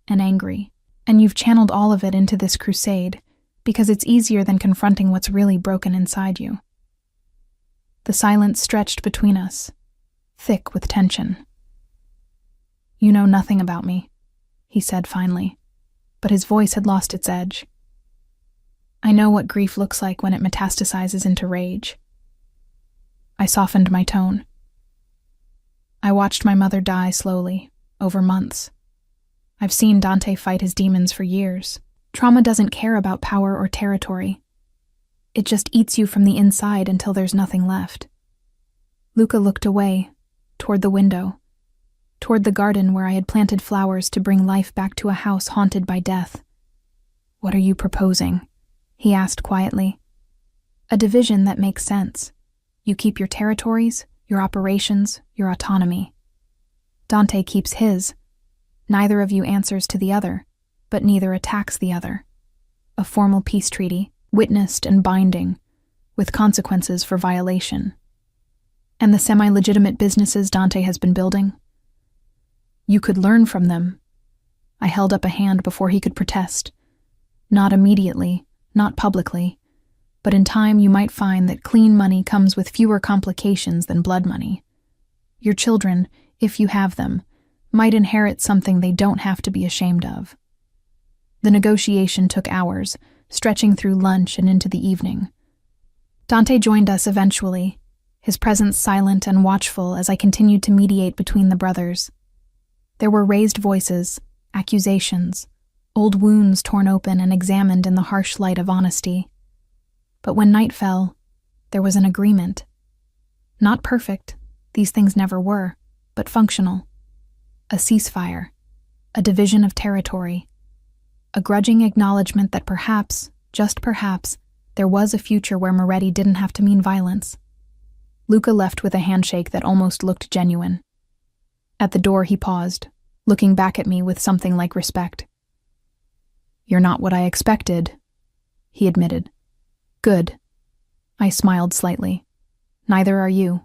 and angry, and you've channeled all of it into this crusade because it's easier than confronting what's really broken inside you." The silence stretched between us, thick with tension. "You know nothing about me," he said finally, but his voice had lost its edge. "I know what grief looks like when it metastasizes into rage." I softened my tone. "I watched my mother die slowly, over months. I've seen Dante fight his demons for years. Trauma doesn't care about power or territory. It just eats you from the inside until there's nothing left." Luca looked away, toward the window, toward the garden where I had planted flowers to bring life back to a house haunted by death. "What are you proposing?" he asked quietly. "A division that makes sense. You keep your territories, your operations, your autonomy. Dante keeps his. Neither of you answers to the other, but neither attacks the other. A formal peace treaty, witnessed and binding, with consequences for violation. And the semi-legitimate businesses Dante has been building? You could learn from them." I held up a hand before he could protest. "Not immediately, not publicly, but in time you might find that clean money comes with fewer complications than blood money. Your children, if you have them, might inherit something they don't have to be ashamed of." The negotiation took hours, stretching through lunch and into the evening. Dante joined us eventually, his presence silent and watchful as I continued to mediate between the brothers. There were raised voices, accusations, old wounds torn open and examined in the harsh light of honesty. But when night fell, there was an agreement. Not perfect, these things never were, but functional. A ceasefire, a division of territory, a grudging acknowledgement that perhaps, just perhaps, there was a future where Moretti didn't have to mean violence. Luca left with a handshake that almost looked genuine. At the door he paused, looking back at me with something like respect. "You're not what I expected," he admitted. "Good." I smiled slightly. "Neither are you."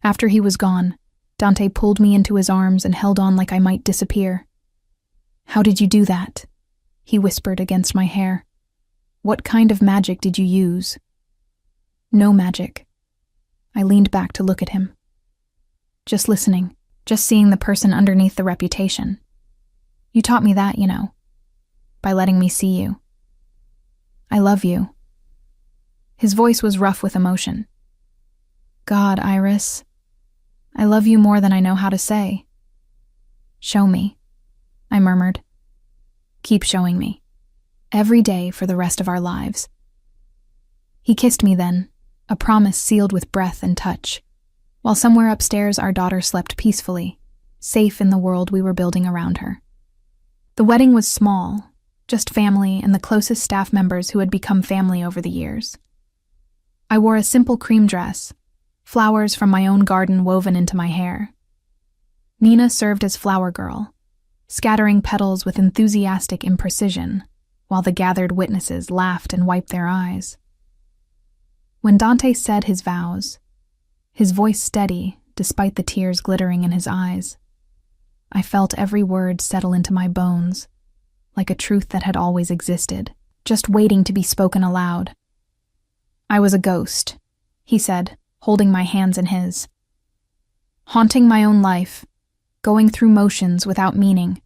After he was gone, Dante pulled me into his arms and held on like I might disappear. "How did you do that?" he whispered against my hair. "What kind of magic did you use?" "No magic." I leaned back to look at him. "Just listening, just seeing the person underneath the reputation. You taught me that, you know, by letting me see you. I love you." His voice was rough with emotion. "God, Iris, I love you more than I know how to say." "Show me," I murmured. "Keep showing me. Every day for the rest of our lives." He kissed me then, a promise sealed with breath and touch, while somewhere upstairs our daughter slept peacefully, safe in the world we were building around her. The wedding was small, just family and the closest staff members who had become family over the years. I wore a simple cream dress, flowers from my own garden woven into my hair. Nina served as flower girl, scattering petals with enthusiastic imprecision, while the gathered witnesses laughed and wiped their eyes. When Dante said his vows, his voice steady despite the tears glittering in his eyes, I felt every word settle into my bones, like a truth that had always existed, just waiting to be spoken aloud. I was a ghost, he said, holding my hands in his. Haunting my own life, going through motions without meaning.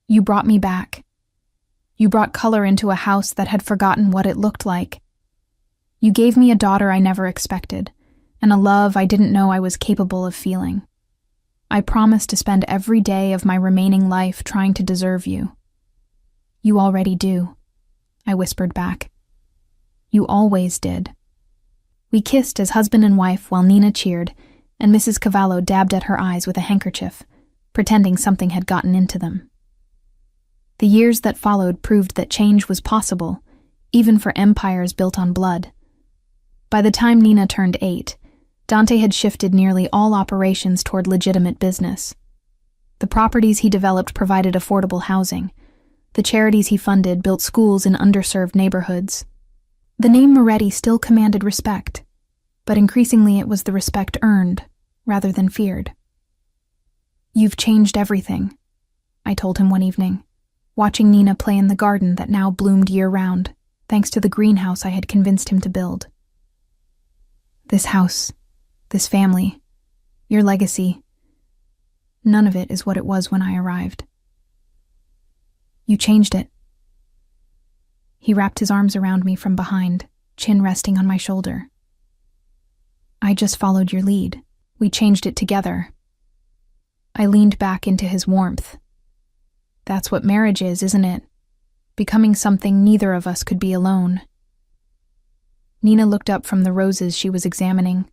You brought me back. You brought color into a house that had forgotten what it looked like. You gave me a daughter I never expected, and a love I didn't know I was capable of feeling. I promised to spend every day of my remaining life trying to deserve you. You already do, I whispered back. You always did. We kissed as husband and wife while Nina cheered, and Mrs. Cavallo dabbed at her eyes with a handkerchief, pretending something had gotten into them. The years that followed proved that change was possible, even for empires built on blood. By the time Nina turned 8, Dante had shifted nearly all operations toward legitimate business. The properties he developed provided affordable housing. The charities he funded built schools in underserved neighborhoods. The name Moretti still commanded respect, but increasingly it was the respect earned, rather than feared. You've changed everything, I told him one evening, watching Nina play in the garden that now bloomed year-round, thanks to the greenhouse I had convinced him to build. This house, this family, your legacy, none of it is what it was when I arrived. You changed it. He wrapped his arms around me from behind, chin resting on my shoulder. I just followed your lead. We changed it together. I leaned back into his warmth. That's what marriage is, isn't it? Becoming something neither of us could be alone. Nina looked up from the roses she was examining.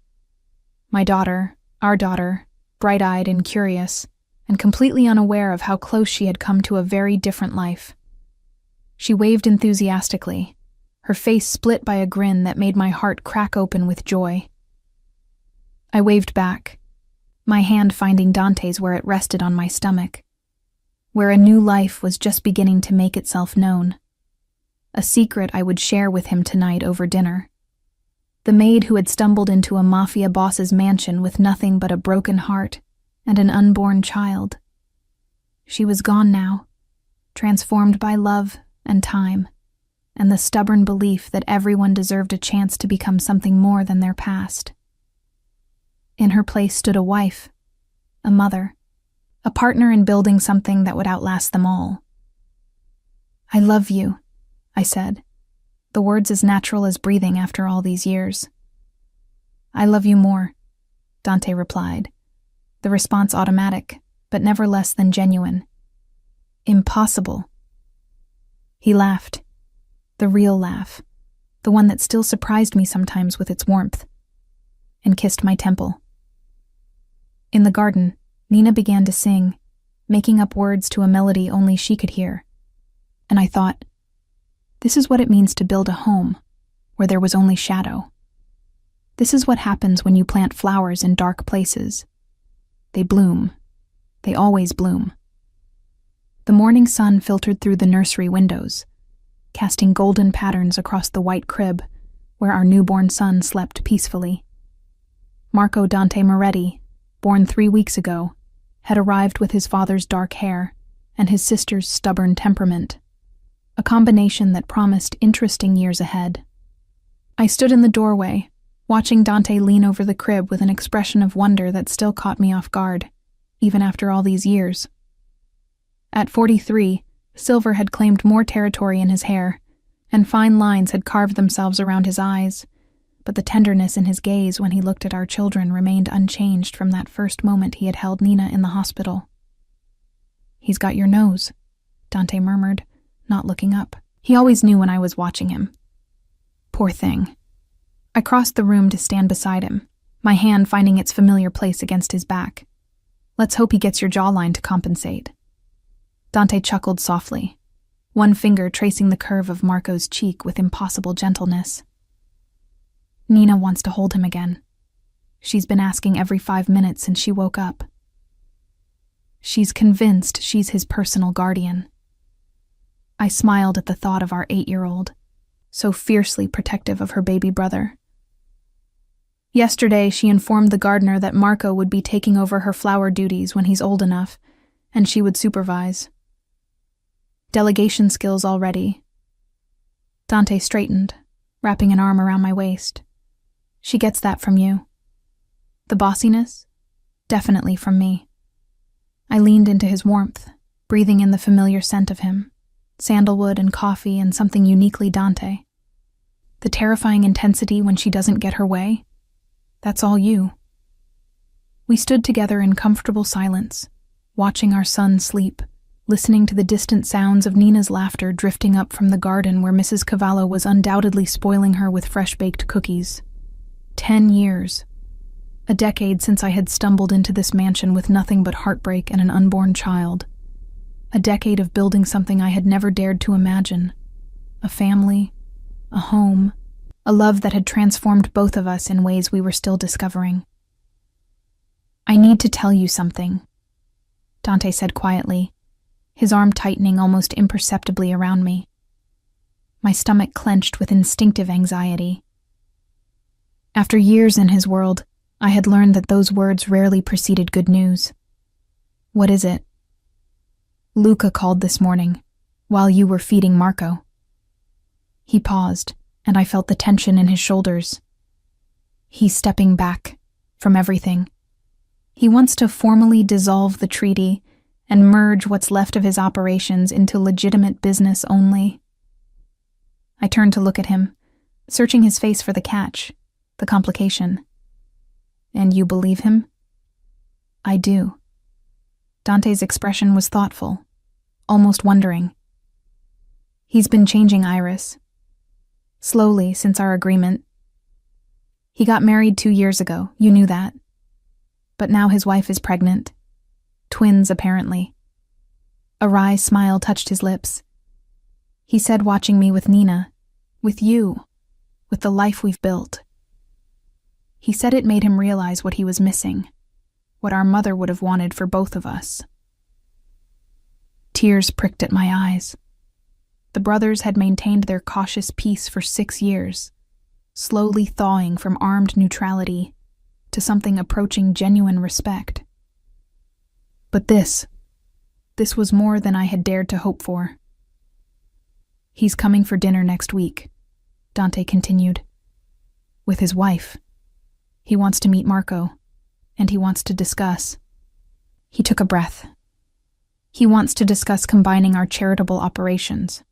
My daughter, our daughter, bright-eyed and curious, and completely unaware of how close she had come to a very different life. She waved enthusiastically, her face split by a grin that made my heart crack open with joy. I waved back, my hand finding Dante's where it rested on my stomach, where a new life was just beginning to make itself known. A secret I would share with him tonight over dinner. The maid who had stumbled into a mafia boss's mansion with nothing but a broken heart and an unborn child. She was gone now, transformed by love and time, and the stubborn belief that everyone deserved a chance to become something more than their past. In her place stood a wife, a mother, a partner in building something that would outlast them all. I love you, I said, the words as natural as breathing after all these years. I love you more, Dante replied, the response automatic, but never less than genuine. Impossible. He laughed, the real laugh, the one that still surprised me sometimes with its warmth, and kissed my temple. In the garden, Nina began to sing, making up words to a melody only she could hear. And I thought, this is what it means to build a home where there was only shadow. This is what happens when you plant flowers in dark places. They bloom. They always bloom. The morning sun filtered through the nursery windows, casting golden patterns across the white crib where our newborn son slept peacefully. Marco Dante Moretti, born 3 weeks ago, had arrived with his father's dark hair and his sister's stubborn temperament, a combination that promised interesting years ahead. I stood in the doorway, watching Dante lean over the crib with an expression of wonder that still caught me off guard, even after all these years. At 43, silver had claimed more territory in his hair, and fine lines had carved themselves around his eyes, but the tenderness in his gaze when he looked at our children remained unchanged from that first moment he had held Nina in the hospital. He's got your nose, Dante murmured, not looking up. He always knew when I was watching him. Poor thing. I crossed the room to stand beside him, my hand finding its familiar place against his back. Let's hope he gets your jawline to compensate. Dante chuckled softly, one finger tracing the curve of Marco's cheek with impossible gentleness. Nina wants to hold him again. She's been asking every 5 minutes since she woke up. She's convinced she's his personal guardian. I smiled at the thought of our 8-year-old, so fiercely protective of her baby brother. Yesterday, she informed the gardener that Marco would be taking over her flower duties when he's old enough, and she would supervise. Delegation skills already. Dante straightened, wrapping an arm around my waist. She gets that from you. The bossiness? Definitely from me. I leaned into his warmth, breathing in the familiar scent of him, sandalwood and coffee and something uniquely Dante. The terrifying intensity when she doesn't get her way? That's all you. We stood together in comfortable silence, watching our son sleep, listening to the distant sounds of Nina's laughter drifting up from the garden where Mrs. Cavallo was undoubtedly spoiling her with fresh-baked cookies. 10 years. A decade since I had stumbled into this mansion with nothing but heartbreak and an unborn child. A decade of building something I had never dared to imagine. A family, a home, a love that had transformed both of us in ways we were still discovering. I need to tell you something, Dante said quietly, his arm tightening almost imperceptibly around me. My stomach clenched with instinctive anxiety. After years in his world, I had learned that those words rarely preceded good news. What is it? Luca called this morning, while you were feeding Marco. He paused, and I felt the tension in his shoulders. He's stepping back from everything. He wants to formally dissolve the treaty and merge what's left of his operations into legitimate business only. I turned to look at him, searching his face for the catch, the complication. And you believe him? I do. Dante's expression was thoughtful, almost wondering. He's been changing, Iris. Slowly, since our agreement. He got married 2 years ago, you knew that. But now his wife is pregnant. Twins, apparently. A wry smile touched his lips. He said, watching me with Nina, with you, with the life we've built. He said it made him realize what he was missing, what our mother would have wanted for both of us. Tears pricked at my eyes. The brothers had maintained their cautious peace for 6 years, slowly thawing from armed neutrality to something approaching genuine respect. But this was more than I had dared to hope for. He's coming for dinner next week, Dante continued, with his wife. He wants to meet Marco, and he wants to discuss. He took a breath. He wants to discuss combining our charitable operations,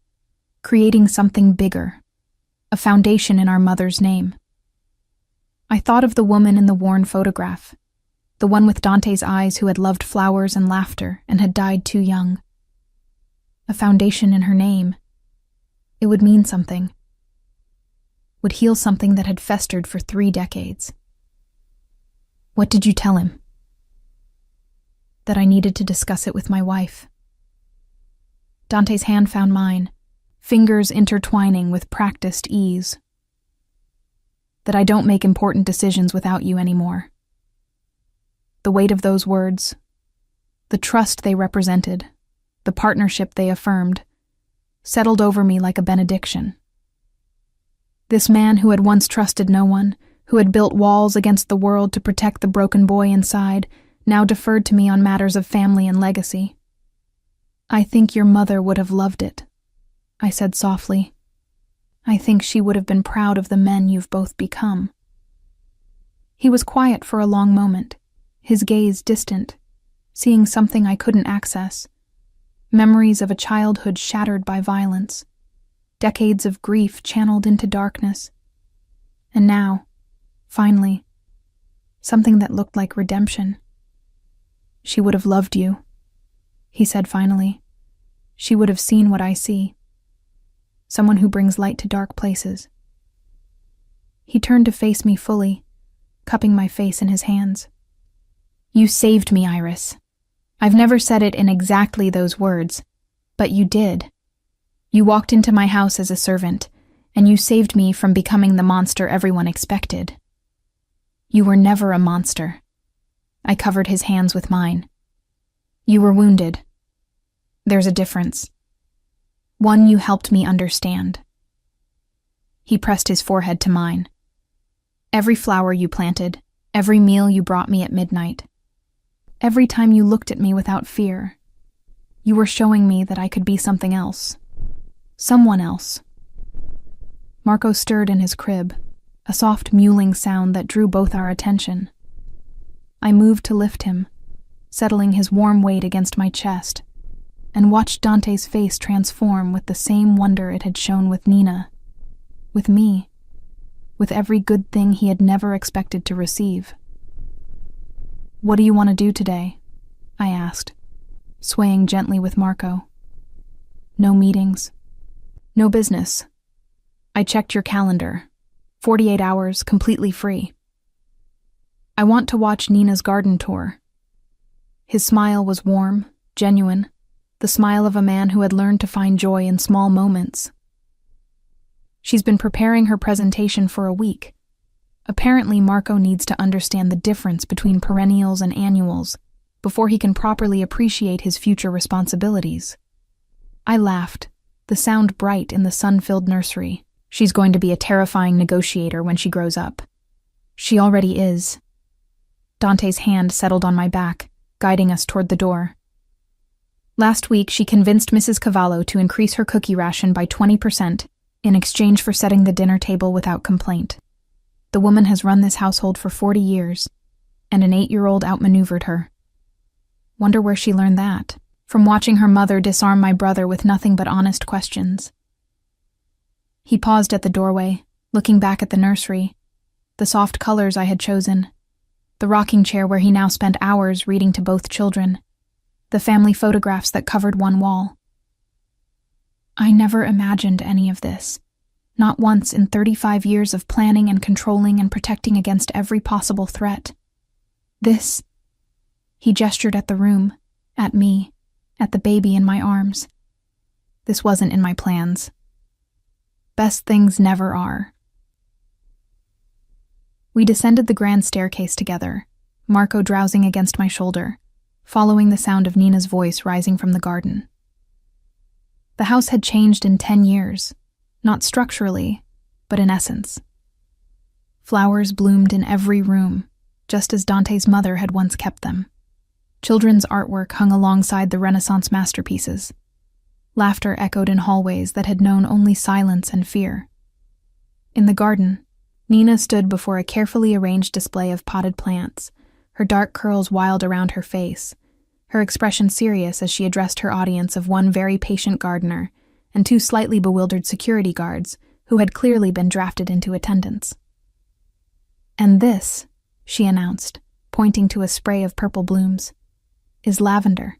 creating something bigger, a foundation in our mother's name. I thought of the woman in the worn photograph, the one with Dante's eyes who had loved flowers and laughter and had died too young. A foundation in her name. It would mean something. Would heal something that had festered for 3 decades. What did you tell him? That I needed to discuss it with my wife. Dante's hand found mine, fingers intertwining with practiced ease. That I don't make important decisions without you anymore. The weight of those words, the trust they represented, the partnership they affirmed, settled over me like a benediction. This man who had once trusted no one, who had built walls against the world to protect the broken boy inside, now deferred to me on matters of family and legacy. I think your mother would have loved it, I said softly. I think she would have been proud of the men you've both become. He was quiet for a long moment, his gaze distant, seeing something I couldn't access. Memories of a childhood shattered by violence, decades of grief channeled into darkness. And now, finally, something that looked like redemption. She would have loved you, he said finally. She would have seen what I see. Someone who brings light to dark places. He turned to face me fully, cupping my face in his hands. You saved me, Iris. I've never said it in exactly those words, but you did. You walked into my house as a servant, and you saved me from becoming the monster everyone expected. You were never a monster. I covered his hands with mine. You were wounded. There's a difference. One you helped me understand. He pressed his forehead to mine. Every flower you planted, every meal you brought me at midnight, every time you looked at me without fear, you were showing me that I could be something else. Someone else. Marco stirred in his crib, a soft mewling sound that drew both our attention. I moved to lift him, settling his warm weight against my chest, and watched Dante's face transform with the same wonder it had shown with Nina, with me, with every good thing he had never expected to receive. "What do you want to do today?" I asked, swaying gently with Marco. "No meetings. No business. I checked your calendar. 48 hours, completely free. I want to watch Nina's garden tour." His smile was warm, genuine, the smile of a man who had learned to find joy in small moments. "She's been preparing her presentation for a week. Apparently, Marco needs to understand the difference between perennials and annuals before he can properly appreciate his future responsibilities." I laughed, the sound bright in the sun-filled nursery. "She's going to be a terrifying negotiator when she grows up. She already is." Dante's hand settled on my back, guiding us toward the door. "Last week, she convinced Mrs. Cavallo to increase her cookie ration by 20% in exchange for setting the dinner table without complaint. The woman has run this household for 40 years, and an 8-year-old outmaneuvered her. Wonder where she learned that, from watching her mother disarm my brother with nothing but honest questions." He paused at the doorway, looking back at the nursery, the soft colors I had chosen, the rocking chair where he now spent hours reading to both children, the family photographs that covered one wall. "I never imagined any of this, not once in 35 years of planning and controlling and protecting against every possible threat. This," he gestured at the room, at me, at the baby in my arms. "This wasn't in my plans. Best things never are." We descended the grand staircase together, Marco drowsing against my shoulder, following the sound of Nina's voice rising from the garden. The house had changed in 10 years, not structurally, but in essence. Flowers bloomed in every room, just as Dante's mother had once kept them. Children's artwork hung alongside the Renaissance masterpieces. Laughter echoed in hallways that had known only silence and fear. In the garden, Nina stood before a carefully arranged display of potted plants, her dark curls wild around her face, her expression serious as she addressed her audience of one very patient gardener and 2 slightly bewildered security guards who had clearly been drafted into attendance. "And this," she announced, pointing to a spray of purple blooms, "is lavender.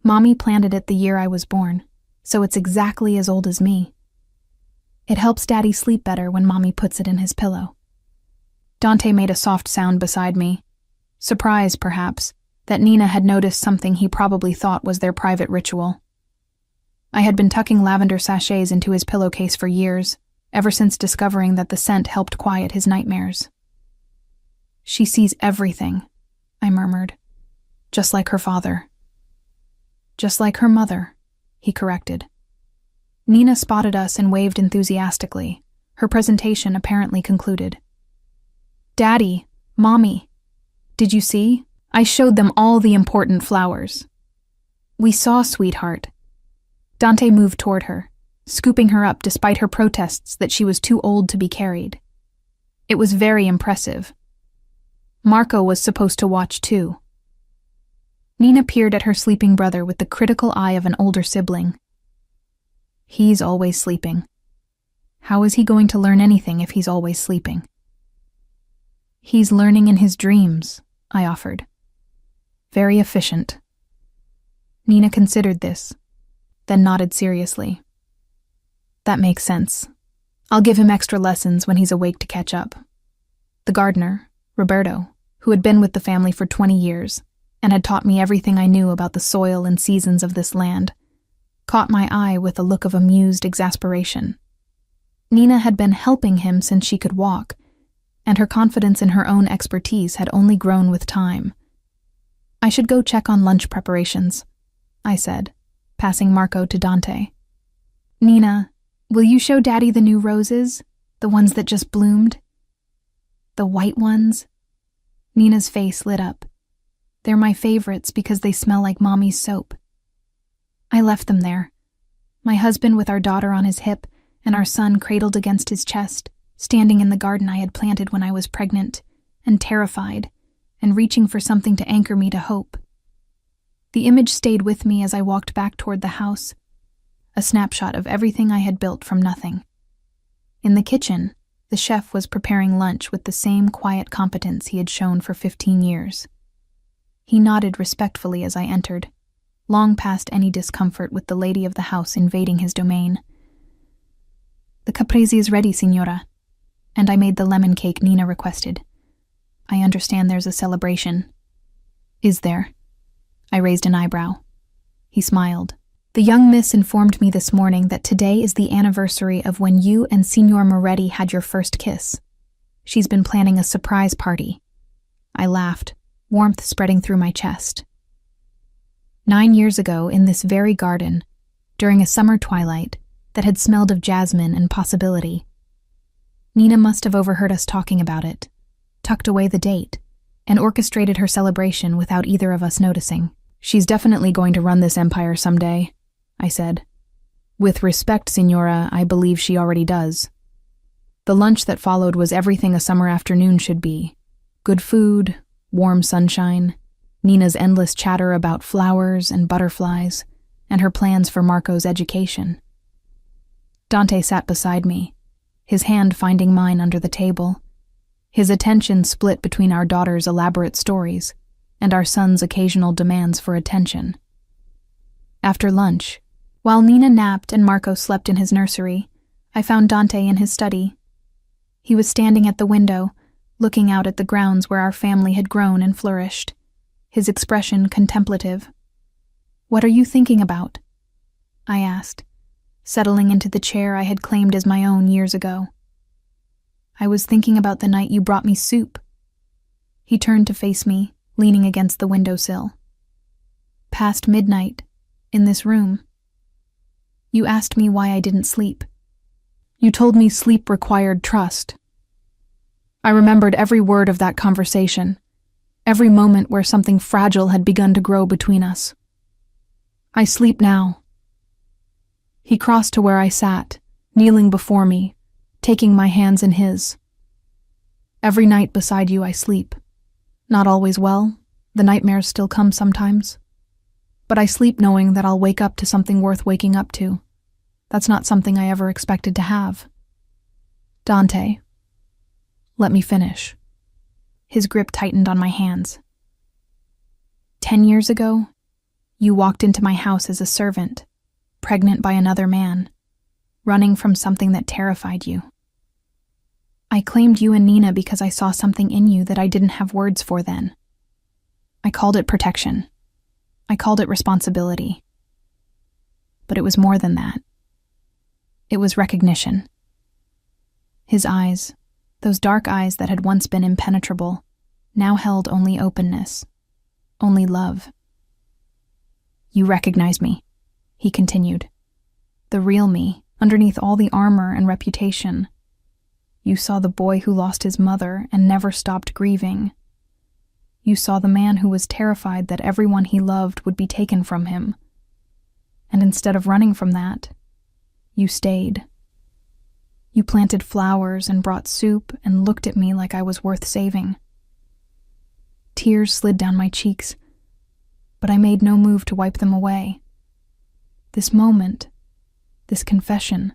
Mommy planted it the year I was born, so it's exactly as old as me. It helps Daddy sleep better when Mommy puts it in his pillow." Dante made a soft sound beside me, surprised, perhaps, that Nina had noticed something he probably thought was their private ritual. I had been tucking lavender sachets into his pillowcase for years, ever since discovering that the scent helped quiet his nightmares. "She sees everything," I murmured, "just like her father." "Just like her mother," he corrected. Nina spotted us and waved enthusiastically, her presentation apparently concluded. "Daddy, Mommy, did you see? I showed them all the important flowers." "We saw, sweetheart." Dante moved toward her, scooping her up despite her protests that she was too old to be carried. It was very impressive. Marco was supposed to watch too. Nina peered at her sleeping brother with the critical eye of an older sibling. "He's always sleeping. How is he going to learn anything if he's always sleeping?" "He's learning in his dreams," I offered. "Very efficient." Nina considered this, then nodded seriously. "That makes sense. I'll give him extra lessons when he's awake to catch up." The gardener, Roberto, who had been with the family for 20 years and had taught me everything I knew about the soil and seasons of this land, caught my eye with a look of amused exasperation. Nina had been helping him since she could walk, and her confidence in her own expertise had only grown with time. I should go check on lunch preparations, I said, passing Marco to Dante. Nina, will you show Daddy the new roses? The ones that just bloomed? The white ones? Nina's face lit up. They're my favorites because they smell like Mommy's soap. I left them there, my husband with our daughter on his hip and our son cradled against his chest, standing in the garden I had planted when I was pregnant, and terrified, and reaching for something to anchor me to hope. The image stayed with me as I walked back toward the house, a snapshot of everything I had built from nothing. In the kitchen, the chef was preparing lunch with the same quiet competence he had shown for 15 years. He nodded respectfully as I entered, long past any discomfort with the lady of the house invading his domain. The caprese is ready, signora, and I made the lemon cake Nina requested. I understand there's a celebration. Is there? I raised an eyebrow. He smiled. The young miss informed me this morning that today is the anniversary of when you and Signor Moretti had your first kiss. She's been planning a surprise party. I laughed, warmth spreading through my chest. 9 years ago, in this very garden, during a summer twilight that had smelled of jasmine and possibility, Nina must have overheard us talking about it, tucked away the date, and orchestrated her celebration without either of us noticing. She's definitely going to run this empire someday, I said. With respect, signora, I believe she already does. The lunch that followed was everything a summer afternoon should be. Good food, warm sunshine, Nina's endless chatter about flowers and butterflies, and her plans for Marco's education. Dante sat beside me, his hand finding mine under the table, his attention split between our daughter's elaborate stories and our son's occasional demands for attention. After lunch, while Nina napped and Marco slept in his nursery, I found Dante in his study. He was standing at the window, looking out at the grounds where our family had grown and flourished, his expression contemplative. "What are you thinking about?" I asked, settling into the chair I had claimed as my own years ago. "I was thinking about the night you brought me soup." He turned to face me, leaning against the windowsill. "Past midnight, in this room. You asked me why I didn't sleep. You told me sleep required trust." I remembered every word of that conversation, every moment where something fragile had begun to grow between us. "I sleep now." He crossed to where I sat, kneeling before me, taking my hands in his. "Every night beside you I sleep. Not always well, the nightmares still come sometimes. But I sleep knowing that I'll wake up to something worth waking up to. That's not something I ever expected to have." "Dante, let me finish." His grip tightened on my hands. 10 years ago, you walked into my house as a servant, pregnant by another man, running from something that terrified you. I claimed you and Nina because I saw something in you that I didn't have words for then. I called it protection. I called it responsibility. But it was more than that. It was recognition. His eyes, those dark eyes that had once been impenetrable, now held only openness, only love. "You recognize me," he continued. "The real me, underneath all the armor and reputation. You saw the boy who lost his mother and never stopped grieving. You saw the man who was terrified that everyone he loved would be taken from him. And instead of running from that, you stayed. You planted flowers and brought soup and looked at me like I was worth saving." Tears slid down my cheeks, but I made no move to wipe them away. This moment, this confession,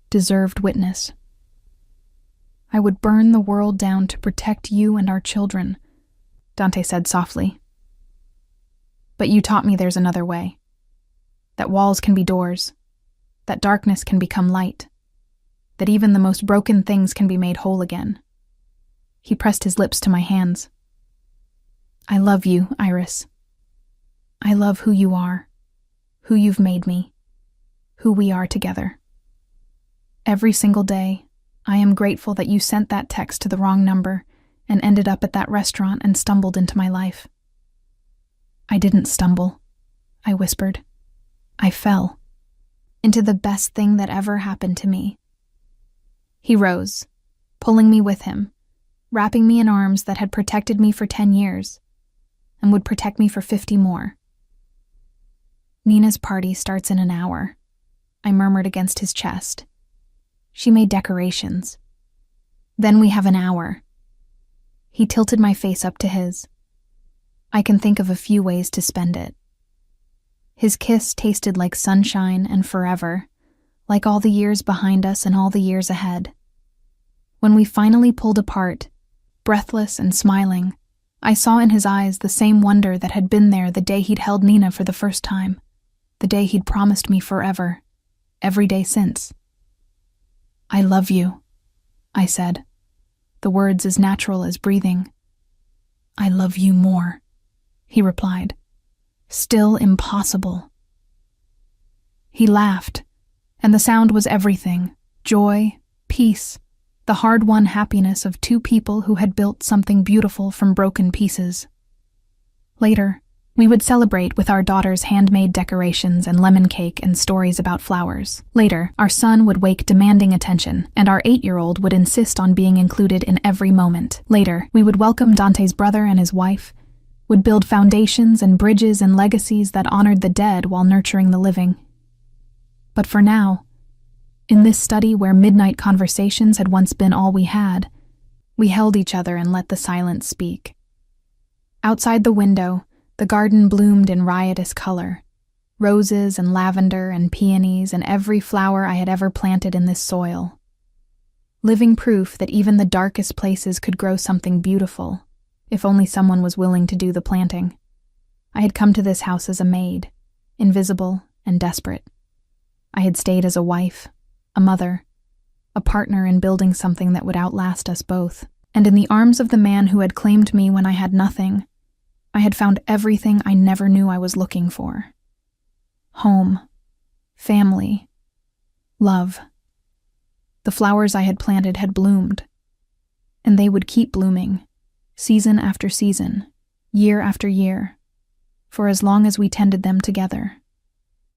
deserved witness. "I would burn the world down to protect you and our children," Dante said softly. "But you taught me there's another way. That walls can be doors. That darkness can become light. That even the most broken things can be made whole again." He pressed his lips to my hands. "I love you, Iris. I love who you are, who you've made me, who we are together." Every single day, I am grateful that you sent that text to the wrong number and ended up at that restaurant and stumbled into my life." "I didn't stumble," I whispered. "I fell into the best thing that ever happened to me." He rose, pulling me with him, wrapping me in arms that had protected me for 10 years and would protect me for 50 more. "Nina's party starts in an hour," I murmured against his chest. "She made decorations. Then we have an hour." He tilted my face up to his. "I can think of a few ways to spend it." His kiss tasted like sunshine and forever, like all the years behind us and all the years ahead. When we finally pulled apart, breathless and smiling, I saw in his eyes the same wonder that had been there the day he'd held Nina for the first time, the day he'd promised me forever, every day since. "I love you," I said, the words as natural as breathing. "I love you more," he replied. "Still impossible." He laughed, and the sound was everything: joy, peace, the hard-won happiness of two people who had built something beautiful from broken pieces. Later, we would celebrate with our daughter's handmade decorations and lemon cake and stories about flowers. Later, our son would wake demanding attention, and our 8-year-old would insist on being included in every moment. Later, we would welcome Dante's brother and his wife, would build foundations and bridges and legacies that honored the dead while nurturing the living. But for now, in this study where midnight conversations had once been all we had, we held each other and let the silence speak. Outside the window, the garden bloomed in riotous color: roses and lavender and peonies and every flower I had ever planted in this soil. Living proof that even the darkest places could grow something beautiful, if only someone was willing to do the planting. I had come to this house as a maid, invisible and desperate. I had stayed as a wife, a mother, a partner in building something that would outlast us both. And in the arms of the man who had claimed me when I had nothing, I had found everything I never knew I was looking for. Home, family, love. The flowers I had planted had bloomed, and they would keep blooming, season after season, year after year, for as long as we tended them together.